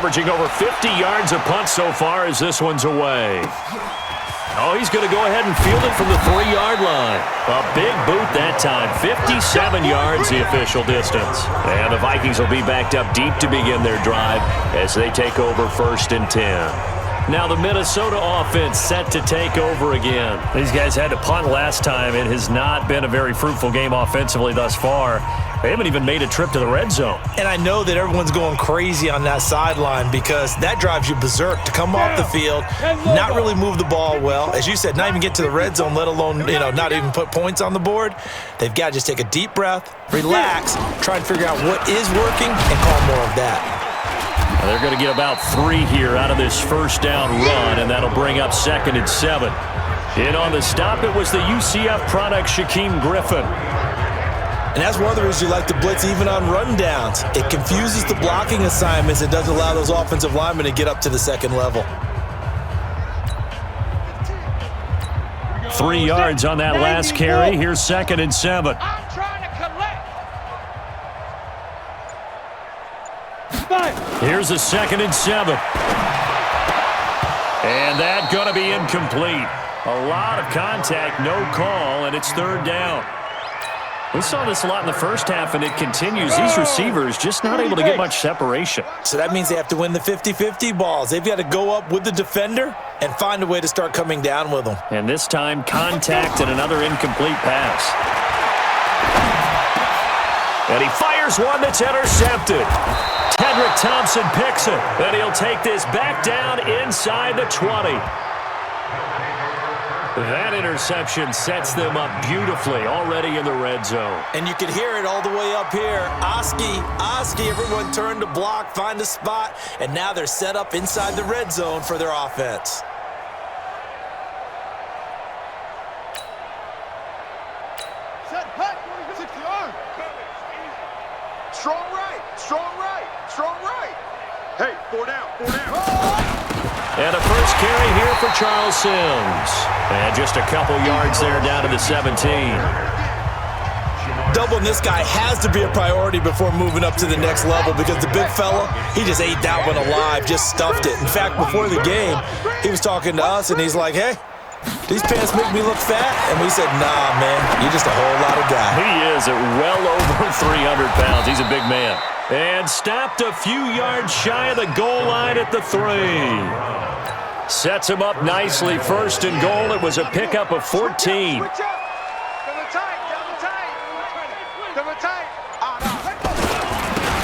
S2: averaging over 50 yards a punt so far as this one's away. Oh, he's going to go ahead and field it from the 3-yard line. A big boot that time. 57 yards, the official distance. And the Vikings will be backed up deep to begin their drive as they take over 1st and 10. Now the Minnesota offense set to take over again. These guys had to punt last time. It has not been a very fruitful game offensively thus far. They haven't even made a trip to the red zone.
S3: And I know that everyone's going crazy on that sideline because that drives you berserk to come off the field, not really move the ball well. As you said, not even get to the red zone, let alone, not even put points on the board. They've got to just take a deep breath, relax, try and figure out what is working and call more of that.
S2: They're going to get about 3 here out of this first down run, and that'll bring up 2nd and 7. In on the stop, it was the UCF product, Shaquem Griffin.
S3: And that's one of the reasons you like to blitz even on rundowns. It confuses the blocking assignments. It doesn't allow those offensive linemen to get up to the second level.
S2: 3 yards on that last carry. Here's 2nd and 7.
S6: I'm trying to collect.
S2: Here's a 2nd and 7. And that's going to be incomplete. A lot of contact, no call, and it's 3rd down. We saw this a lot in the first half, and it continues. These receivers just not able to get much separation.
S3: So that means they have to win the 50-50 balls. They've got to go up with the defender and find a way to start coming down with them.
S2: And this time, contact and another incomplete pass. And he fires one that's intercepted. Tedrick Thompson picks it, and he'll take this back down inside the 20. That interception sets them up beautifully already in the red zone.
S3: And you can hear it all the way up here. Oski, everyone turned to block, find a spot, and now they're set up inside the red zone for their offense.
S4: Set, hut, 6 yards. Strong right, strong right, strong right. Hey, 4 down, 4 down.
S2: And a first carry here for Charles Sims. And just a couple yards there down to the 17.
S3: Doubling this guy has to be a priority before moving up to the next level because the big fella, he just ate that one alive, just stuffed it. In fact, before the game, he was talking to us, and he's like, hey, these pants make me look fat? And we said, nah, man, you're just a whole lot of guy.
S2: He is at well over 300 pounds. He's a big man. And stopped a few yards shy of the goal line at the 3. Sets him up nicely. 1st and goal. It was a pickup of 14.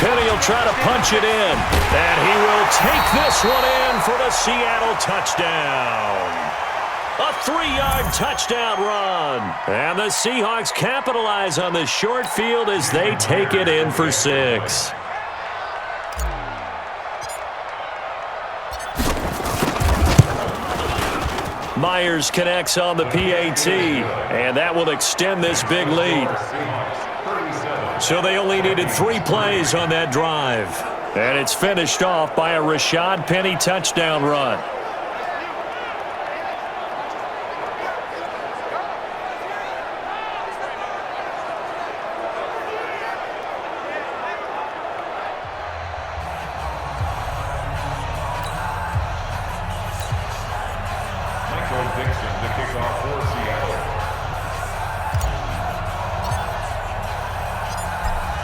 S2: Penny will try to punch it in. And he will take this one in for the Seattle touchdown. A 3-yard touchdown run. And the Seahawks capitalize on this short field as they take it in for 6. Myers connects on the PAT, and that will extend this big lead. So they only needed 3 plays on that drive. And it's finished off by a Rashad Penny touchdown run.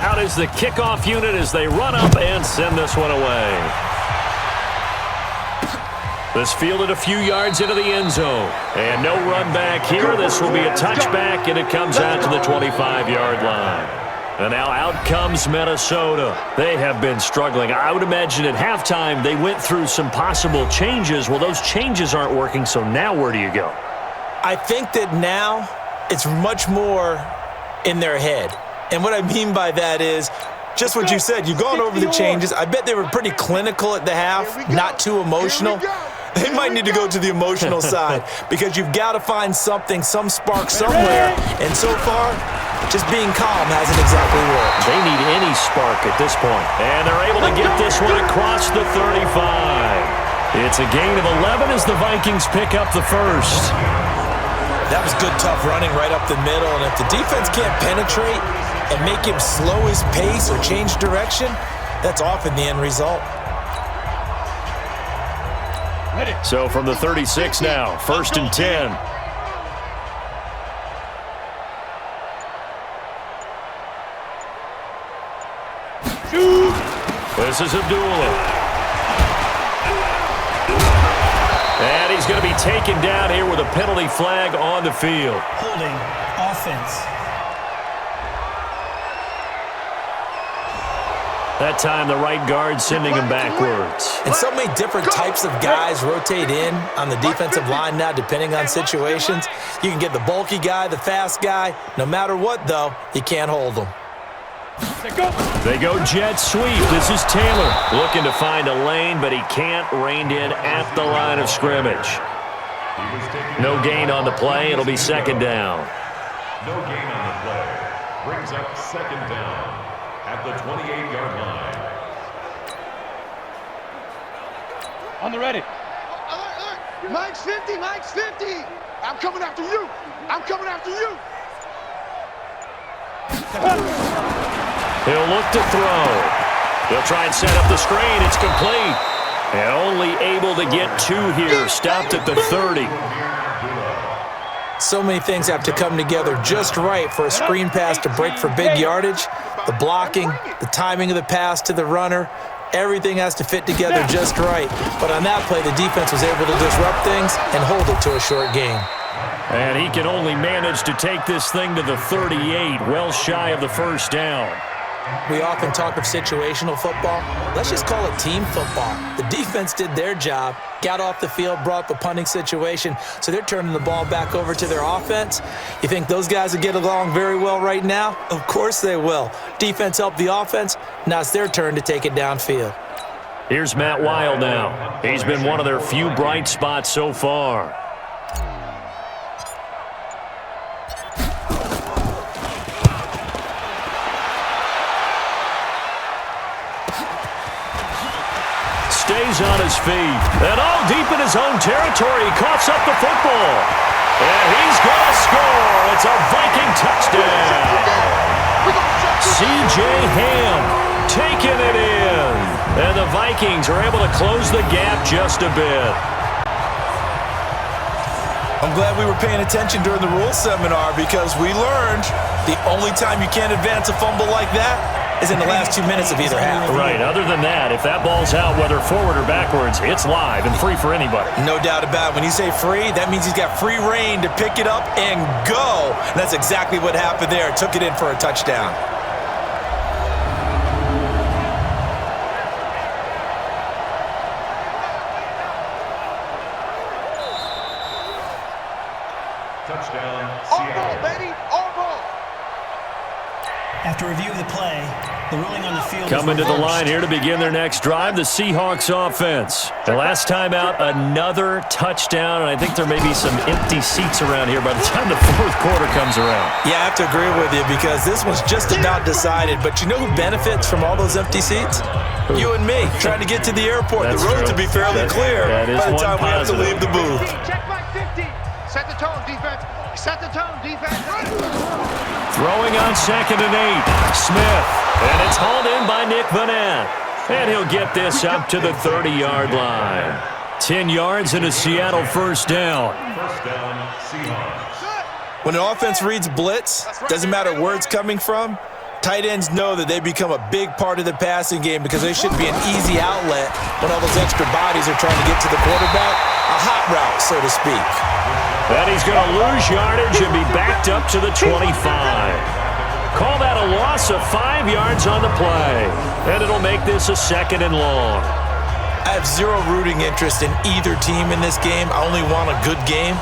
S2: Out is the kickoff unit as they run up and send this one away. This fielded a few yards into the end zone. And no run back here. This will be a touchback, and it comes out to the 25-yard line. And now out comes Minnesota. They have been struggling. I would imagine at halftime they went through some possible changes. Well, those changes aren't working, so now where do you go?
S3: I think that now it's much more in their head. And what I mean by that is just what you said. You've gone over the changes. I bet they were pretty clinical at the half, not too emotional. They might need to go to the emotional side because you've got to find something, some spark somewhere. And so far, just being calm hasn't exactly worked.
S2: They need any spark at this point. And they're able to get this one across the 35. It's a gain of 11 as the Vikings pick up the first.
S3: That was good, tough running right up the middle. And if the defense can't penetrate and make him slow his pace or change direction, that's often the end result.
S2: So from the 36 now, 1st and 10. This is Abdullah. And he's going to be taken down here with a penalty flag on the field.
S7: Holding offense.
S2: That time the right guard sending him backwards.
S3: And so many different types of guys rotate in on the defensive line now depending on situations. You can get the bulky guy, the fast guy. No matter what, though, you can't hold them.
S2: They go jet sweep. This is Taylor looking to find a lane, but he can't rein in at the line of scrimmage. No gain on the play. It'll be 2nd down.
S5: No gain on the play. Brings up 2nd down at the 28-yard line.
S6: On the ready.
S4: Mike's 50, Mike's 50. I'm coming after you. I'm coming after you.
S2: He'll look to throw. He'll try and set up the screen. It's complete. And only able to get 2 here. Stopped at the 30.
S3: So many things have to come together just right for a screen pass to break for big yardage. The blocking, the timing of the pass to the runner, everything has to fit together just right. But on that play, the defense was able to disrupt things and hold it to a short game.
S2: And he can only manage to take this thing to the 38, well shy of the 1st down.
S3: We often talk of situational football. Let's just call it team football. The defense did their job, got off the field, brought up a punting situation, so they're turning the ball back over to their offense. You think those guys will get along very well right now? Of course they will. Defense helped the offense. Now it's their turn to take it downfield.
S2: Here's Matt Weil now. He's been one of their few bright spots so far. Stays on his feet. And all deep in his own territory. He coughs up the football. And he's going to score. It's a Viking touchdown. C.J. Ham taking it in. And the Vikings are able to close the gap just a bit.
S3: I'm glad we were paying attention during the rules seminar because we learned the only time you can't advance a fumble like that is in the last 2 minutes of either half.
S2: Right. Other than that, if that ball's out, whether forward or backwards, it's live and free for anybody.
S3: No doubt about it. When you say free, that means he's got free reign to pick it up and go. And that's exactly what happened there. Took it in for a touchdown.
S5: Touchdown,
S4: All ball,
S5: Seattle.
S4: baby. All ball.
S7: After review of the play, the ruling on the field
S2: Coming
S7: is
S2: to the
S7: reversed.
S2: line here to begin their next drive, the Seahawks offense. The last time out, another touchdown, and I think there may be some empty seats around here by the time the 4th quarter comes around.
S3: Yeah, I have to agree with you because this one's just about decided. But you know who benefits from all those empty seats? You and me, trying to get to the airport.
S2: That's
S3: the roads
S2: true.
S3: will be fairly clear
S2: that is
S3: by the
S2: one
S3: time we have to
S2: positive.
S3: leave the booth.
S4: Check my 50. Set the tone, defense. Set the tone, defense.
S2: Throwing on 2nd and 8. Smith. And it's hauled in by Nick Vanette. And he'll get this up to the 30-yard line. 10 yards and a Seattle 1st down.
S5: 1st down, Seahawks.
S3: When an offense reads blitz, doesn't matter where it's coming from, tight ends know that they become a big part of the passing game because they should be an easy outlet when all those extra bodies are trying to get to the quarterback. A hot route, so to speak.
S2: And he's going to lose yardage and be backed up to the 25. Call that a loss of 5 yards on the play. And it'll make this a 2nd and long.
S3: I have zero rooting interest in either team in this game. I only want a good game.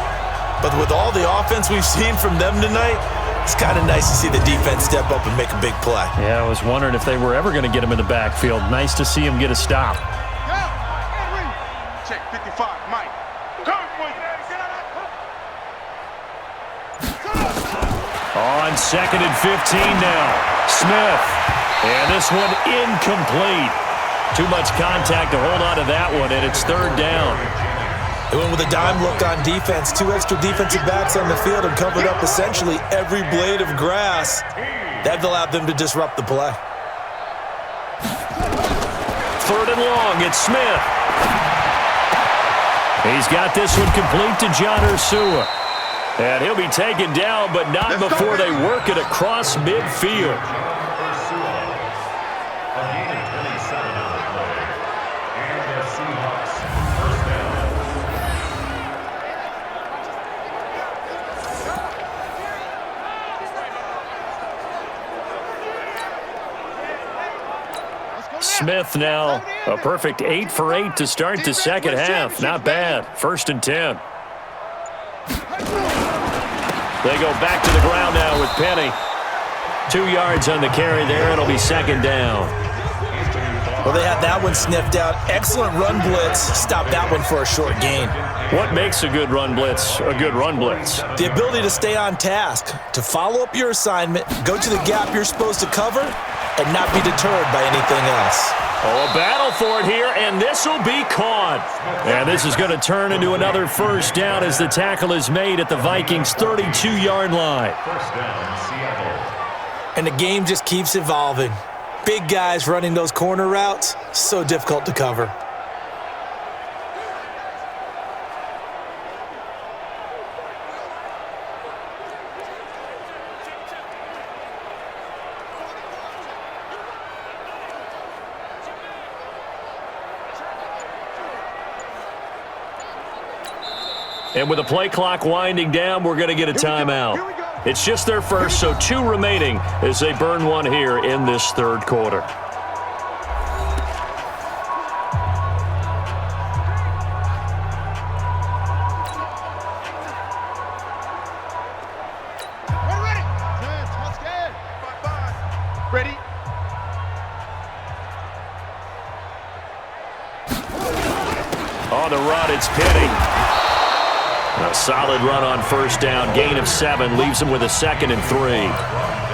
S3: But with all the offense we've seen from them tonight, it's kind of nice to see the defense step up and make a big play.
S2: Yeah, I was wondering if they were ever going to get him in the backfield. Nice to see him get a stop.
S4: Check 55, Mike. Come, boy.
S2: On 2nd and 15 now. Smith. And this one incomplete. Too much contact to hold on to that one, and it's 3rd down.
S3: They went with a dime look on defense. 2 extra defensive backs on the field and covered up essentially every blade of grass. That allowed them to disrupt the play.
S2: 3rd and long. It's Smith. He's got this one complete to John Ursua. And he'll be taken down, but not before they work it across midfield.
S5: A gain of 27 on the play. And the Seahawks first down.
S2: Smith now a perfect 8 for 8 to start the second half. Not bad. 1st and 10. They go back to the ground now with Penny. 2 yards on the carry there. It'll be 2nd down.
S3: Well, they had that one sniffed out. Excellent run blitz. Stop that one for a short gain.
S2: What makes a good run blitz a good run blitz?
S3: The ability to stay on task, to follow up your assignment, go to the gap you're supposed to cover, and not be deterred by anything else.
S2: Oh, a battle for it here, and this will be caught. And this is going to turn into another 1st down as the tackle is made at the Vikings' 32-yard line.
S5: 1st down, Seattle.
S3: And the game just keeps evolving. Big guys running those corner routes, so difficult to cover.
S2: And with the play clock winding down, we're going to get a timeout. It's just their first, so 2 remaining as they burn one here in this 3rd quarter.
S4: Ready?
S2: On the run, it's Penny. A solid run on 1st down. Gain of 7 leaves him with a 2nd and 3.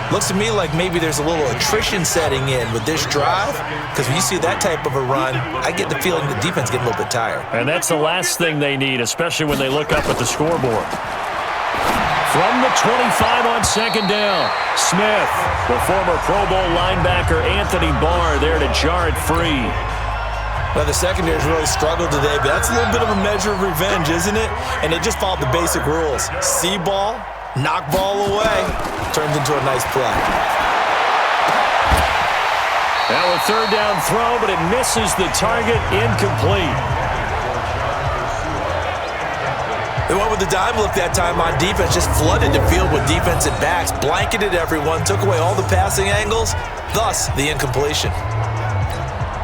S3: Looks to me like maybe there's a little attrition setting in with this drive, because when you see that type of a run, I get the feeling the defense getting a little bit tired.
S2: And that's the last thing they need, especially when they look up at the scoreboard. From the 25 on 2nd down, Smith, the former Pro Bowl linebacker Anthony Barr there to jar it free.
S3: Well, the secondary's really struggled today, but that's a little bit of a measure of revenge, isn't it? And they just followed the basic rules. See ball, knock ball away, turns into a nice play.
S2: Now a 3rd down throw, but it misses the target, incomplete.
S3: They went with the dime look that time on defense, just flooded the field with defensive backs, blanketed everyone, took away all the passing angles, thus the incompletion.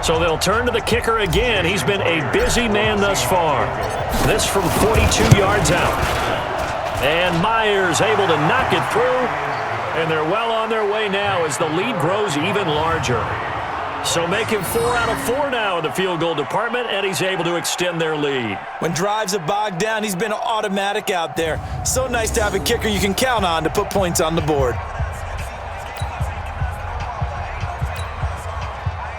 S2: So they'll turn to the kicker again. He's been a busy man thus far. This from 42 yards out. And Myers able to knock it through. And they're well on their way now as the lead grows even larger. So making 4 out of 4 now in the field goal department, and he's able to extend their lead.
S3: When drives are bogged down, he's been automatic out there. So nice to have a kicker you can count on to put points on the board.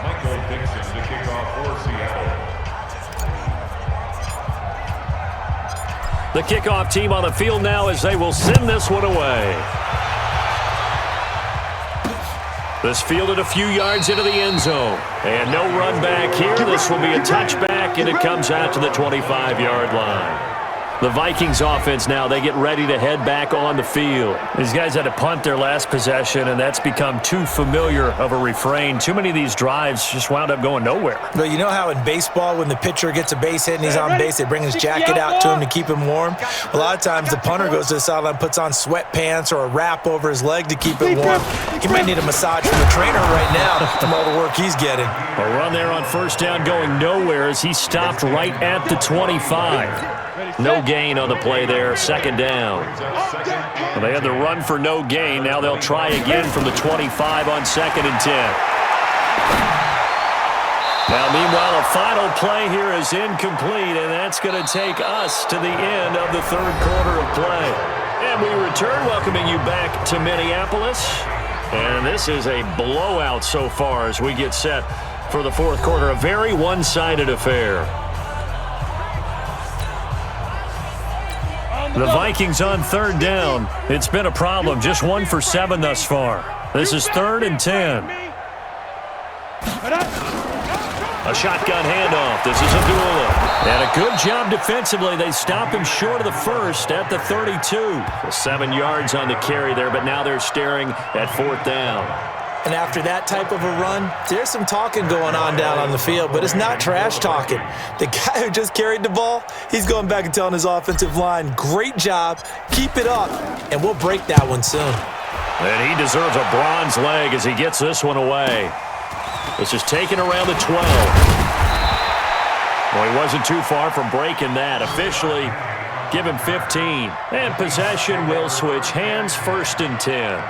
S5: The kickoff for Seattle.
S2: The kickoff team on the field now as they will send this one away. This fielded a few yards into the end zone. And no run back here. This will be a touchback, and it comes out to the 25-yard line. The Vikings offense now, they get ready to head back on the field. These guys had to punt their last possession, and that's become too familiar of a refrain. Too many of these drives just wound up going nowhere.
S3: But you know how in baseball, when the pitcher gets a base hit and he's on base, they bring his jacket out to him to keep him warm? A lot of times the punter goes to the sideline, puts on sweatpants or a wrap over his leg to keep it warm. He might need a massage from the trainer right now from all the work he's getting.
S2: A run there on 1st down going nowhere as he stopped right at the 25. No gain on the play there, 2nd down. Well, they had the run for no gain. Now they'll try again from the 25 on 2nd and 10. Now, meanwhile, a final play here is incomplete, and that's going to take us to the end of the 3rd quarter of play. And we return, welcoming you back to Minneapolis. And this is a blowout so far as we get set for the 4th quarter. A very one-sided affair. The Vikings on 3rd down. It's been a problem. Just 1 for 7 thus far. This is 3rd and 10. A shotgun handoff. This is Abdullah. And a good job defensively. They stop him short of the first at the 32. 7 yards on the carry there, but now they're staring at 4th down.
S3: And after that type of a run, there's some talking going on down on the field, but it's not trash talking. The guy who just carried the ball, he's going back and telling his offensive line, great job, keep it up, and we'll break that one soon.
S2: And he deserves a bronze leg as he gets this one away. This is taken around the 12. Well, he wasn't too far from breaking that. Officially, give him 15. And possession will switch hands, 1st and 10.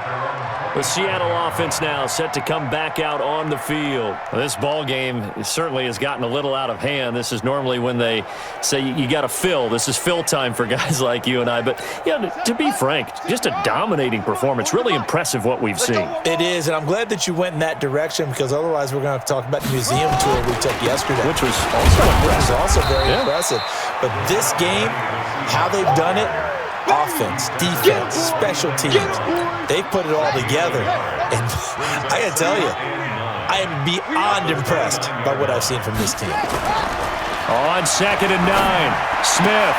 S2: The Seattle offense now set to come back out on the field. Well, this ball game certainly has gotten a little out of hand. This is normally when they say you got to fill. This is fill time for guys like you and I. But, yeah, to be frank, just a dominating performance. Really impressive what we've seen.
S3: It is, and I'm glad that you went in that direction because otherwise we're going to have to talk about the museum tour we took yesterday.
S2: Which was also impressive.
S3: Which was also very impressive. But this game, how they've done it, offense, defense, special teams, they put it all together. And I got to tell you, I am beyond impressed by what I've seen from this team.
S2: On 2nd and 9, Smith.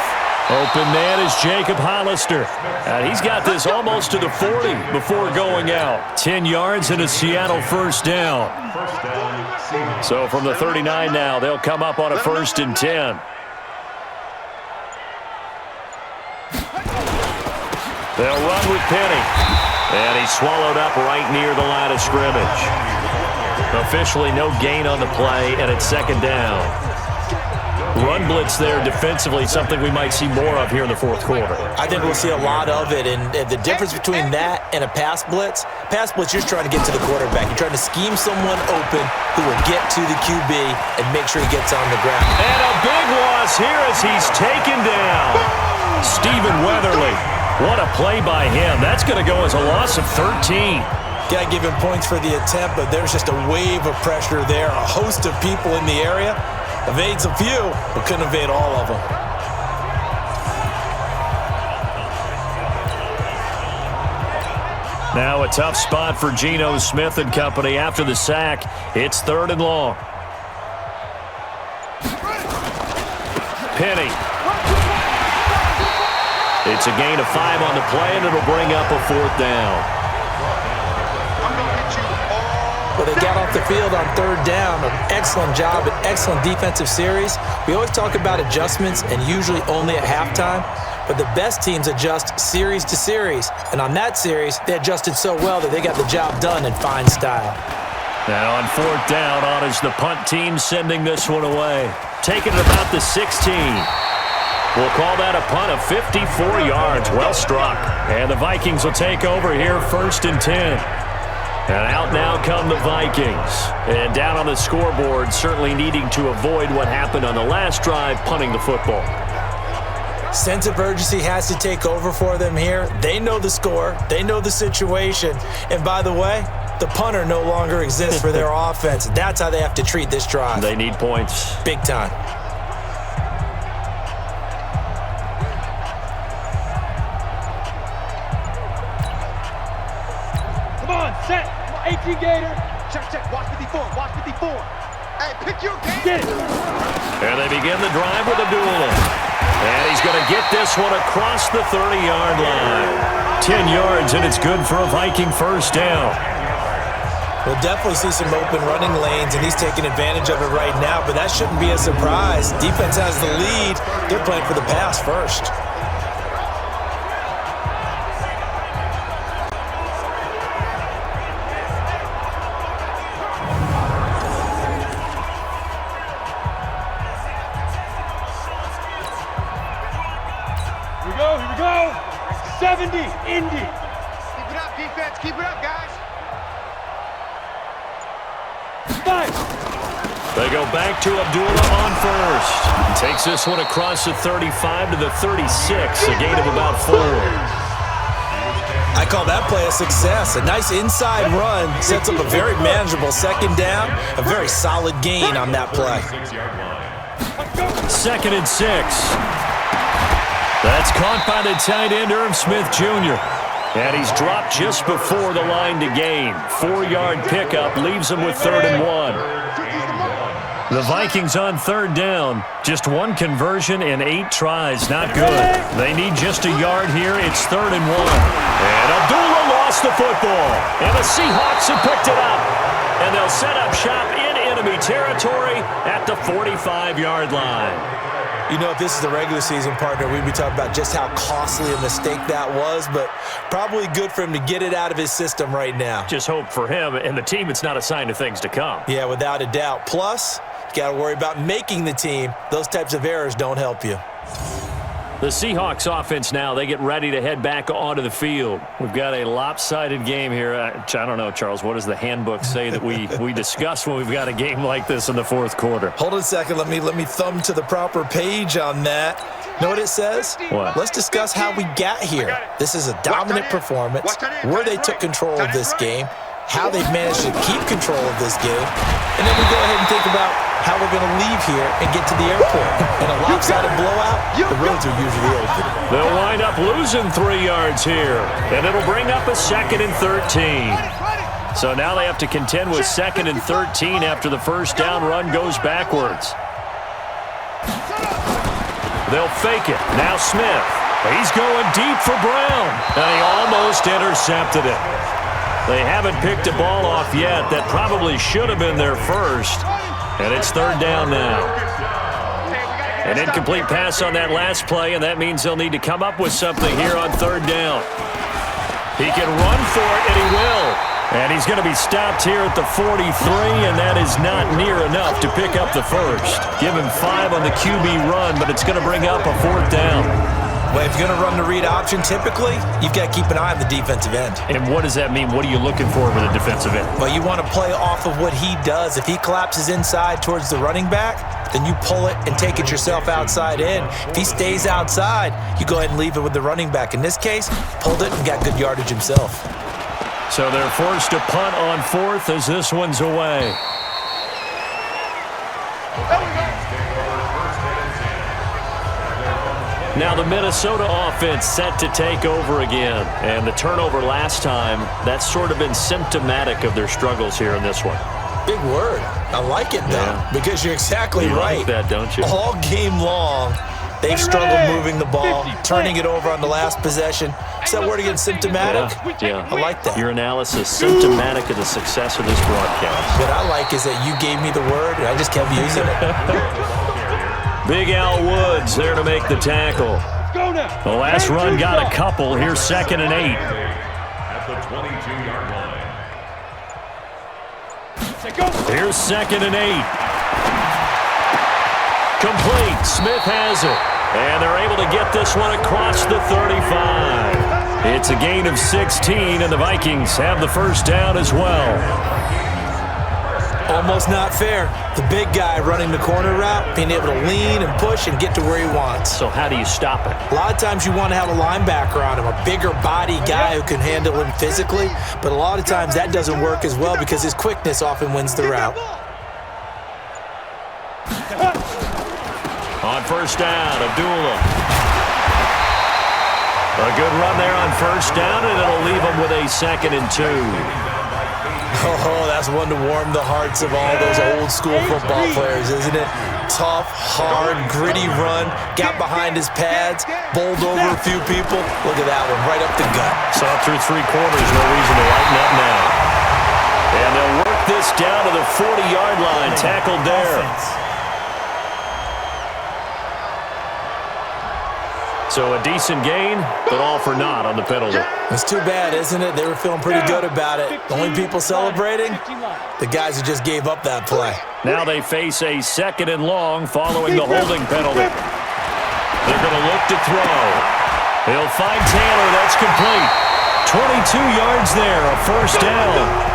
S2: Open man is Jacob Hollister. And he's got this almost to the 40 before going out. 10 yards and a Seattle 1st down. So from the 39 now, they'll come up on a 1st and 10. They'll run with Penny. And he's swallowed up right near the line of scrimmage. Officially no gain on the play, and it's 2nd down. Run blitz there defensively, something we might see more of here in the 4th quarter.
S3: I think we'll see a lot of it, and the difference between that and a pass blitz, you're just trying to get to the quarterback. You're trying to scheme someone open who will get to the QB and make sure he gets on the ground.
S2: And a big loss here as he's taken down. Stephen Weatherly. What a play by him. That's going to go as a loss of 13.
S3: Got to give him points for the attempt, but there's just a wave of pressure there. A host of people in the area. Evades a few, but couldn't evade all of them.
S2: Now a tough spot for Geno Smith and company after the sack. It's 3rd and long. Penny. It's a gain of 5 on the play, and it'll bring up a 4th down.
S3: Well, they got off the field on 3rd down. An excellent job, an excellent defensive series. We always talk about adjustments, and usually only at halftime. But the best teams adjust series to series. And on that series, they adjusted so well that they got the job done in fine style.
S2: Now on 4th down, on is the punt team sending this one away. Taking it about the 16. We'll call that a punt of 54 yards. Well struck. And the Vikings will take over here 1st and 10. And out now come the Vikings. And down on the scoreboard, certainly needing to avoid what happened on the last drive, punting the football.
S3: Sense of urgency has to take over for them here. They know the score. They know the situation. And by the way, the punter no longer exists for their offense. That's how they have to treat this drive.
S2: They need points.
S3: Big time.
S6: Set. 18 Gator. Check. Watch 54. Watch 54.
S4: Hey, pick your game.
S6: Get it.
S2: And they begin the drive with Abdullah. And he's going to get this one across the 30-yard line. 10 yards, and it's good for a Viking 1st down.
S3: We'll definitely see some open running lanes, and he's taking advantage of it right now, but that shouldn't be a surprise. Defense has the lead. They're playing for the pass first.
S6: Here we go. 70, Indy.
S4: Keep it up, defense. Keep it up, guys.
S6: 5.
S2: They go back to Abdullah on 1st. He takes this one across the 35 to the 36, a gain of about 4.
S3: I call that play a success. A nice inside run sets up a very manageable 2nd down. A very solid gain on that play.
S2: 2nd and 6. That's caught by the tight end, Irv Smith Jr. And he's dropped just before the line to gain. 4-yard pickup leaves him with 3rd and 1. The Vikings on third down. Just one conversion in 8 tries. Not good. They need just a yard here. It's 3rd and 1. And Abdullah lost the football. And the Seahawks have picked it up. And they'll set up shop in enemy territory at the 45-yard line.
S3: You know, if this is the regular season, partner, we'd be talking about just how costly a mistake that was, but probably good for him to get it out of his system right now.
S2: Just hope for him and the team it's not a sign of things to come.
S3: Yeah, without a doubt. Plus, you got to worry about making the team. Those types of errors don't help you.
S2: The Seahawks offense now, they get ready to head back onto the field. We've got a lopsided game here. I don't know, Charles, what does the handbook say that we discuss when we've got a game like this in the 4th quarter?
S3: Hold on a second. Let me thumb to the proper page on that. Know what it says?
S2: What?
S3: Let's discuss how we got here. This is a dominant performance, where they took control of this game, how they've managed to keep control of this game, and then we go ahead and think about how we're going to leave here and get to the airport. In a lopsided blowout, the roads are usually open.
S2: They'll wind up losing 3 yards here, and it'll bring up a 2nd and 13. So now they have to contend with 2nd and 13 after the first down run goes backwards. They'll fake it. Now Smith. He's going deep for Brown, and he almost intercepted it. They haven't picked a ball off yet. That probably should have been their first. And it's 3rd down now. An incomplete pass on that last play, and that means they'll need to come up with something here on 3rd down. He can run for it, and he will. And he's going to be stopped here at the 43, and that is not near enough to pick up the first. Give him 5 on the QB run, but it's going to bring up a 4th down.
S3: Well, if you're going to run the read option, typically, you've got to keep an eye on the defensive end.
S2: And what does that mean? What are you looking for with a defensive end?
S3: Well, you want to play off of what he does. If he collapses inside towards the running back, then you pull it and take it yourself outside in. If he stays outside, you go ahead and leave it with the running back. In this case, pulled it and got good yardage himself.
S2: So they're forced to punt on 4th as this one's away. Now the Minnesota offense set to take over again. And the turnover last time, that's sort of been symptomatic of their struggles here in this one.
S3: Big word. I like it, though, because you're exactly right.
S2: You like that, don't you?
S3: All game long, they've struggled moving the ball, turning it over on the last possession. Is that word again, symptomatic?
S2: Yeah.
S3: I like that.
S2: Your analysis, symptomatic of the success of this broadcast.
S3: What I like is that you gave me the word, and I just kept using it.
S2: Big Al Woods there to make the tackle. The last run got a couple. Here's 2nd and 8.
S5: At the 22-yard line.
S2: Here's 2nd and 8. Complete. Smith has it. And they're able to get this one across the 35. It's a gain of 16, and the Vikings have the first down as well.
S3: Almost not fair. The big guy running the corner route, being able to lean and push and get to where he wants.
S2: So how do you stop it?
S3: A lot of times you want to have a linebacker on him, a bigger body guy who can handle him physically, but a lot of times that doesn't work as well because his quickness often wins the route.
S2: On first down, Abdullah. A good run there on first down, and it'll leave him with a 2nd and 2.
S3: Oh, that's one to warm the hearts of all those old school football players, isn't it? Tough, hard, gritty run, got behind his pads, bowled over a few people. Look at that one, right up the gut.
S2: Saw through 3 quarters, no reason to lighten up now. And they'll work this down to the 40-yard line, tackled there. So a decent gain, but all for naught on the penalty.
S3: It's too bad, isn't it? They were feeling pretty good about it. The only people celebrating, the guys who just gave up that play.
S2: Now they face a 2nd and long following the holding penalty. They're going to look to throw. He'll find Taylor. That's complete. 22 yards there, a first down.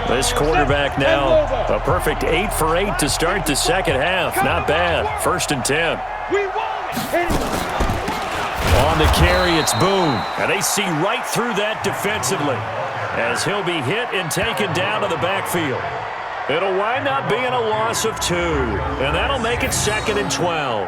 S2: This quarterback now, a perfect 8 for 8 to start the second half. Not bad. 1st and 10. On the carry, it's Boone. And they see right through that defensively as he'll be hit and taken down to the backfield. It'll wind up being a loss of 2, and that'll make it 2nd and 12.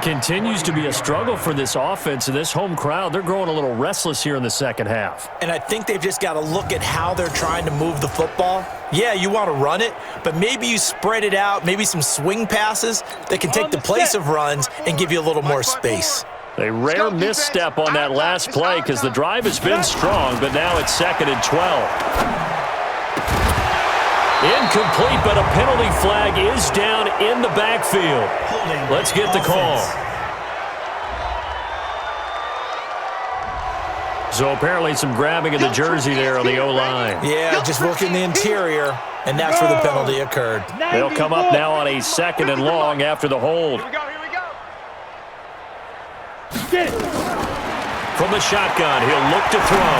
S2: Continues to be a struggle for this offense and this home crowd. They're growing a little restless here in the second half.
S3: And I think they've just got to look at how they're trying to move the football. Yeah, you want to run it, but maybe you spread it out, maybe some swing passes that can take the place of runs and give you a little more space.
S2: A rare misstep on that last play because the drive has been strong, but now it's 2nd and 12. Incomplete, but a penalty flag is down in the backfield. Let's get the call. So apparently some grabbing of the jersey there on the O-line.
S3: Yeah, just look in the interior, and that's where the penalty occurred.
S2: They'll come up now on a 2nd and long after the hold.
S6: Here we go.
S2: From the shotgun, he'll look to throw.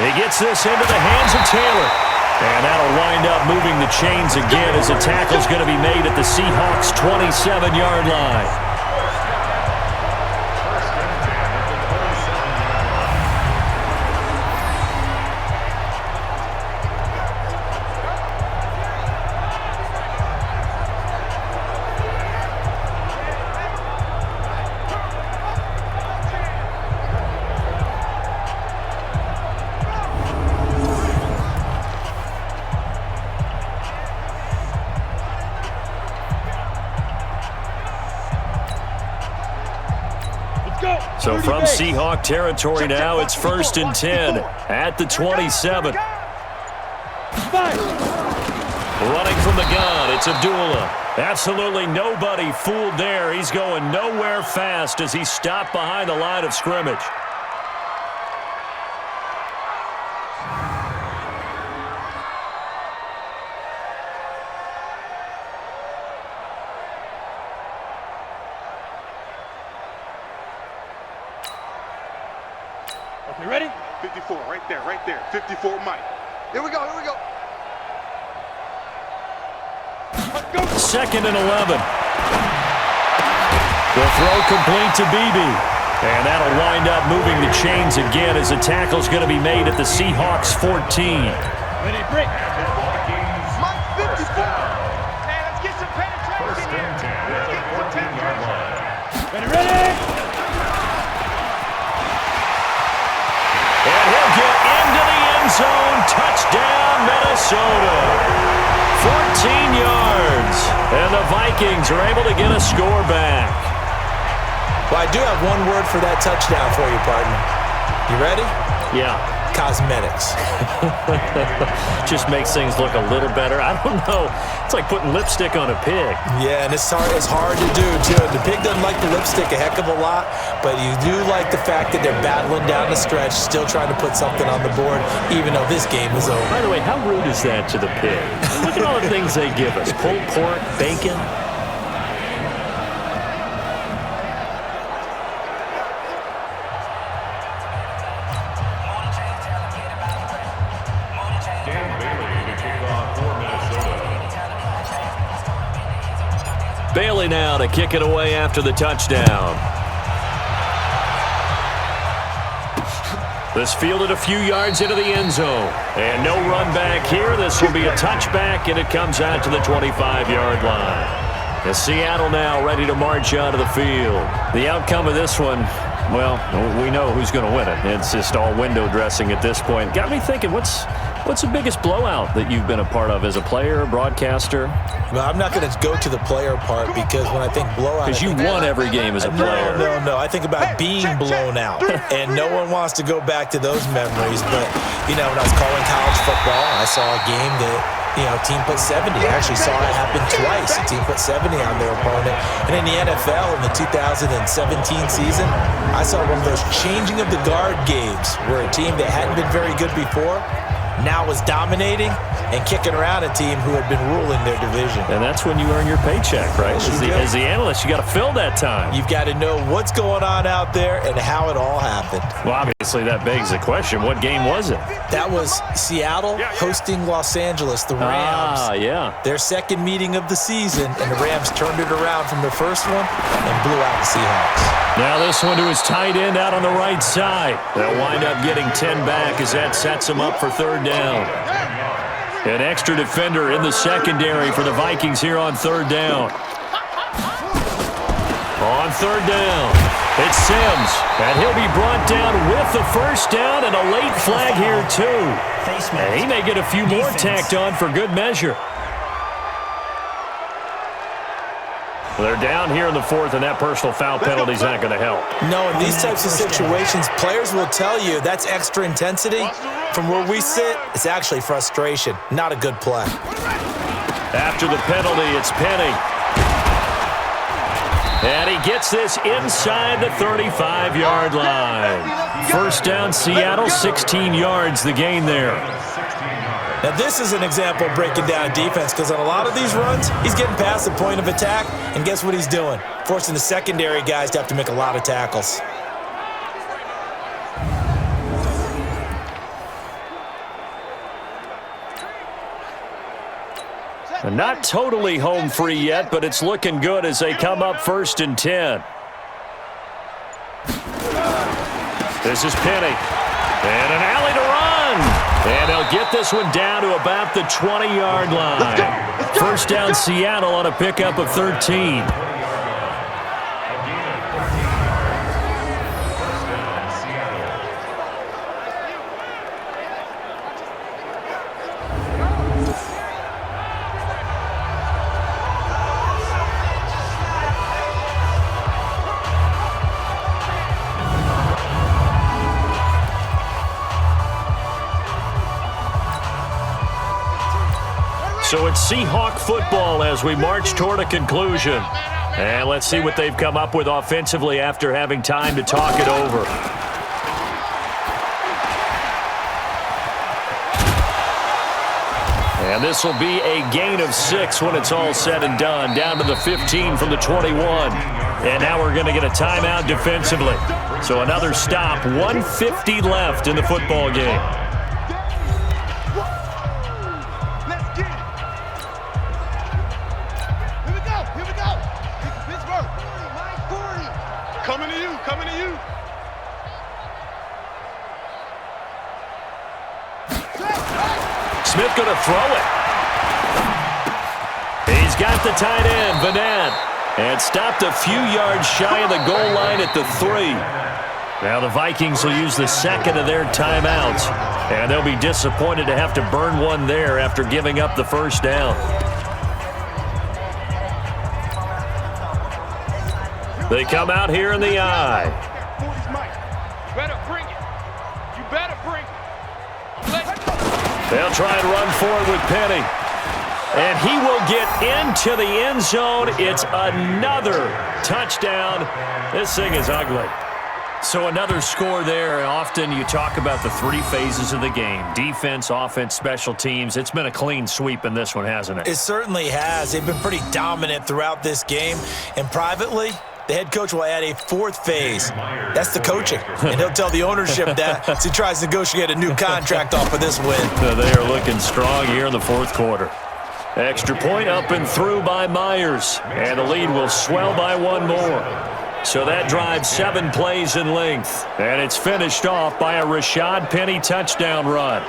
S2: He gets this into the hands of Taylor. And that'll wind up moving the chains again as a tackle's going to be made at the Seahawks' 27-yard line. So from Seahawk territory now, it's 1st and 10 at the 27. Running from the gun, it's Abdullah. Absolutely nobody fooled there. He's going nowhere fast as he stopped behind the line of scrimmage.
S6: You ready?
S4: 54, right there. 54, Mike. Here we go. Let's go.
S2: 2nd and 11. The throw complete to BB. And that'll wind up moving the chains again as the tackle's going to be made at the Seahawks' 14.
S6: Ready, break.
S4: Mike, 54. Hey, let's get some penetration here. Let's get some penetration.
S6: Ready.
S2: And he'll get into the end zone. Touchdown, Minnesota. 14 yards. And the Vikings are able to get a score back.
S3: Well, I do have one word for that touchdown for you, partner. You ready?
S2: Yeah.
S3: Cosmetics.
S2: Just makes things look a little better. I don't know. It's like putting lipstick on a pig.
S3: Yeah, and it's hard to do, too. The pig doesn't like the lipstick a heck of a lot, but you do like the fact that they're battling down the stretch, still trying to put something on the board, even though this game is over.
S2: By the way, how rude is that to the pig? Look at all the things they give us. Pulled pork, bacon. Bailey now to kick it away after the touchdown. This fielded a few yards into the end zone. And no run back here. This will be a touchback, and it comes out to the 25-yard line. And Seattle now ready to march out of the field. The outcome of this one, well, we know who's going to win it. It's just all window dressing at this point. Got me thinking, what's the biggest blowout that you've been a part of as a player, broadcaster?
S3: Well, I'm not going to go to the player part because when I think blowout...
S2: Because you won every game as a player.
S3: No. I think about being blown out. And no one wants to go back to those memories. But, when I was calling college football, I saw a game that, team put 70. I actually saw it happen twice. A team put 70 on their opponent. And in the NFL, in the 2017 season, I saw one of those changing of the guard games where a team that hadn't been very good before now was dominating and kicking around a team who had been ruling their division.
S2: And that's when you earn your paycheck, right? As the analyst, you got to fill that time.
S3: You've got to know what's going on out there and how it all happened.
S2: Well, obviously, that begs the question, what game was it?
S3: That was Seattle hosting Los Angeles, the Rams.
S2: Ah, yeah.
S3: Their second meeting of the season, and the Rams turned it around from their first one and blew out the Seahawks.
S2: Now this one to his tight end out on the right side. They'll wind up getting 10 back as that sets them up for third down. An extra defender in the secondary for the Vikings here on third down. On third down, it's Sims, and he'll be brought down with the first down and a late flag here too. And he may get a few more tacked on for good measure. They're down here in the fourth, and that personal foul penalty is not going to help.
S3: No, in these types of situations, players will tell you that's extra intensity. From where we sit, it's actually frustration. Not a good play.
S2: After the penalty, it's Penny. And he gets this inside the 35-yard line. First down, Seattle, 16 yards, the gain there.
S3: Now, this is an example of breaking down defense because on a lot of these runs, he's getting past the point of attack, and guess what he's doing? Forcing the secondary guys to have to make a lot of tackles.
S2: Not totally home free yet, but it's looking good as they come up 1st and 10. This is Penny. And an alley to run. And they'll get this one down to about the 20-yard line. First down Seattle on a pickup of 13. So it's Seahawk football as we march toward a conclusion. And let's see what they've come up with offensively after having time to talk it over. And this will be a gain of 6 when it's all said and done, down to the 15 from the 21. And now we're going to get a timeout defensively. So another stop, 1:50 left in the football game.
S4: Coming to you.
S2: Smith going to throw it. He's got the tight end, Vanette, and stopped a few yards shy of the goal line at the 3. Now the Vikings will use the second of their timeouts, and they'll be disappointed to have to burn one there after giving up the first down. They come out here in the eye.
S6: You better bring it. You better bring it.
S2: They'll try and run forward with Penny. And he will get into the end zone. It's another touchdown. This thing is ugly. So another score there. Often you talk about the 3 phases of the game. Defense, offense, special teams. It's been a clean sweep in this one, hasn't it?
S3: It certainly has. They've been pretty dominant throughout this game. And privately, the head coach will add a 4th phase. That's the coaching. And he'll tell the ownership that as he tries to negotiate a new contract off of this win.
S2: They are looking strong here in the 4th quarter. Extra point up and through by Myers. And the lead will swell by 1 more. So that drives 7 plays in length. And it's finished off by a Rashad Penny touchdown run.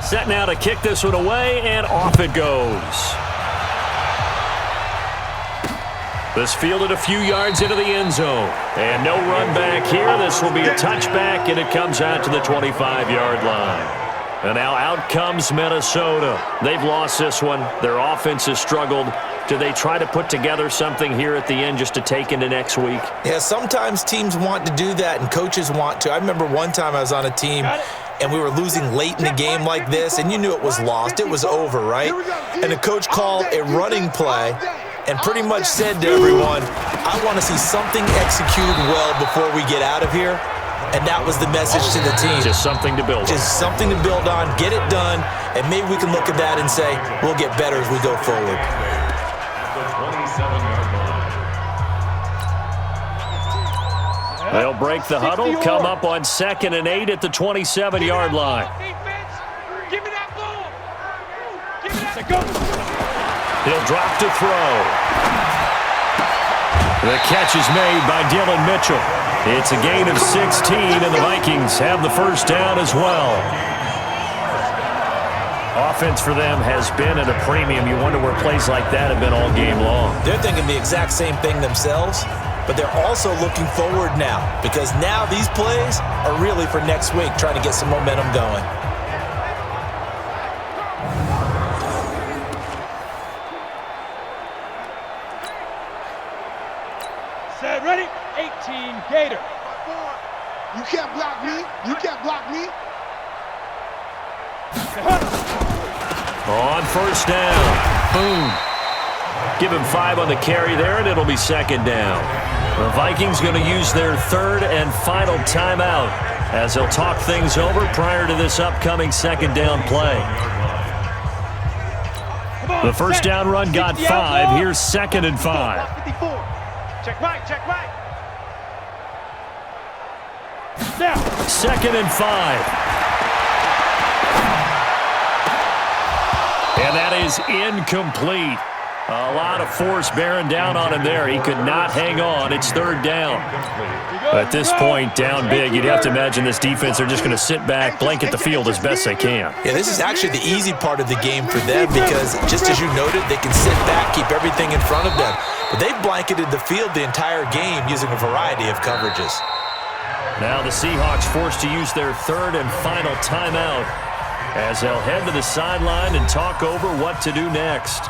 S2: Set now to kick this one away, and off it goes. This fielded a few yards into the end zone. And no run back here. This will be a touchback, and it comes out to the 25-yard line. And now out comes Minnesota. They've lost this one. Their offense has struggled. Do they try to put together something here at the end just to take into next week?
S3: Yeah, sometimes teams want to do that, and coaches want to. I remember one time I was on a team, and we were losing late in the game like this, and you knew it was lost. It was over, right? And the coach called a running play and pretty much said to everyone, I want to see something executed well before we get out of here. And that was the message to the team.
S2: Just something to build on.
S3: Just something to build on, get it done, and maybe we can look at that and say, we'll get better as we go forward.
S2: They'll break the huddle, come up on 2nd and 8 at the 27-yard line.
S6: Give me that ball. Give me that.
S2: He'll drop to throw. The catch is made by Dylan Mitchell. It's a gain of 16, and the Vikings have the first down as well. Offense for them has been at a premium. You wonder where plays like that have been all game long.
S3: They're thinking the exact same thing themselves, but they're also looking forward now because now these plays are really for next week, trying to get some momentum going.
S6: Set, ready? 18, Gator.
S4: You can't block me. You can't block me.
S2: On first down. Boom. Give him 5 on the carry there, and it'll be second down. The Vikings going to use their third and final timeout as they'll talk things over prior to this upcoming second down play. The first down run got 5. Here's second and 5.
S6: Check right, check right.
S2: Second and 5. And that is incomplete. A lot of force bearing down on him there. He could not hang on. It's third down. At this point, down big, you'd have to imagine this defense, they're just going to sit back, blanket the field as best they can.
S3: Yeah, this is actually the easy part of the game for them because, just as you noted, they can sit back, keep everything in front of them. But they've blanketed the field the entire game using a variety of coverages.
S2: Now the Seahawks forced to use their third and final timeout as they'll head to the sideline and talk over what to do next.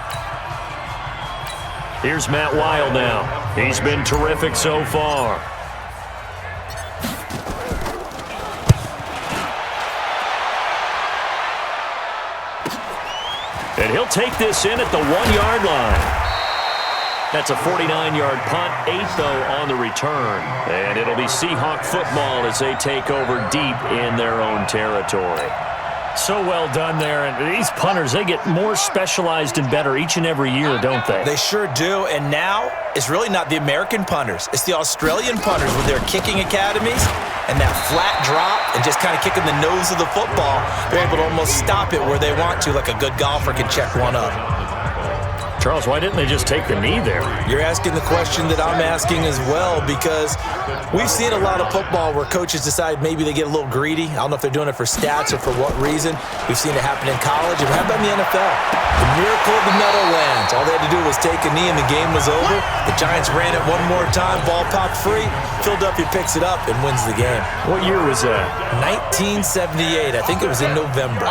S2: Here's Matt Weil now. He's been terrific so far. And he'll take this in at the 1-yard line. That's a 49-yard punt, 8 though on the return. And it'll be Seahawk football as they take over deep in their own territory. So well done there. And these punters, they get more specialized and better each and every year, don't they?
S3: They sure do. And now it's really not the American punters. It's the Australian punters with their kicking academies and that flat drop and just kind of kicking the nose of the football. They're able to almost stop it where they want to, like a good golfer can check one up.
S2: Charles, why didn't they just take the knee there?
S3: You're asking the question that I'm asking as well because we've seen a lot of football where coaches decide maybe they get a little greedy. I don't know if they're doing it for stats or for what reason. We've seen it happen in college. And how about in the NFL? The miracle of the Meadowlands. All they had to do was take a knee and the game was over. The Giants ran it one more time. Ball popped free. Philadelphia picks it up and wins the game.
S2: What year was that?
S3: 1978. I think it was in November.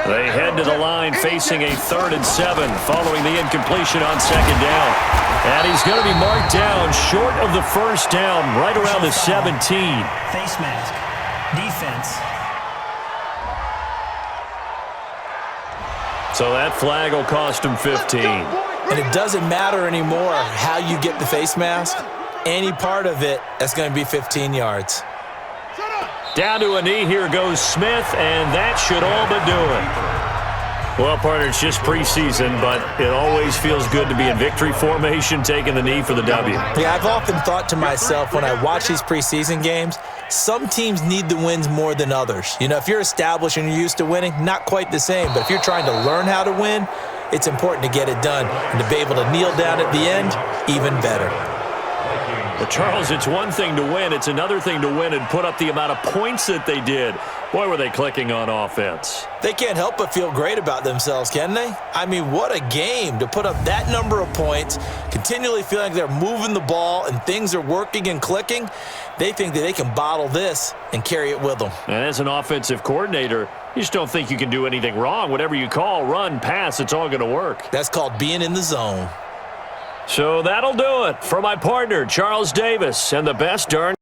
S2: They head to the line facing a 3rd and 7 following the incompletion on second down. And he's going to be marked down short of the first down, right around the 17.
S7: Face mask. Defense.
S2: So that flag will cost him 15.
S3: And it doesn't matter anymore how you get the face mask. Any part of it, that's going to be 15 yards.
S2: Down to a knee, here goes Smith, and that should all but do it. Well, partner, it's just preseason, but it always feels good to be in victory formation, taking the knee for the W.
S3: Yeah, I've often thought to myself when I watch these preseason games, some teams need the wins more than others. You know, if you're established and you're used to winning, not quite the same. But if you're trying to learn how to win, it's important to get it done. And to be able to kneel down at the end, even better.
S2: Well, Charles, it's one thing to win. It's another thing to win and put up the amount of points that they did. Boy, were they clicking on offense.
S3: They can't help but feel great about themselves, can they? I mean, what a game to put up that number of points, continually feeling like they're moving the ball and things are working and clicking. They think that they can bottle this and carry it with them.
S2: And as an offensive coordinator, you just don't think you can do anything wrong. Whatever you call, run, pass, it's all going to work.
S3: That's called being in the zone.
S2: So that'll do it for my partner, Charles Davis, and the best darn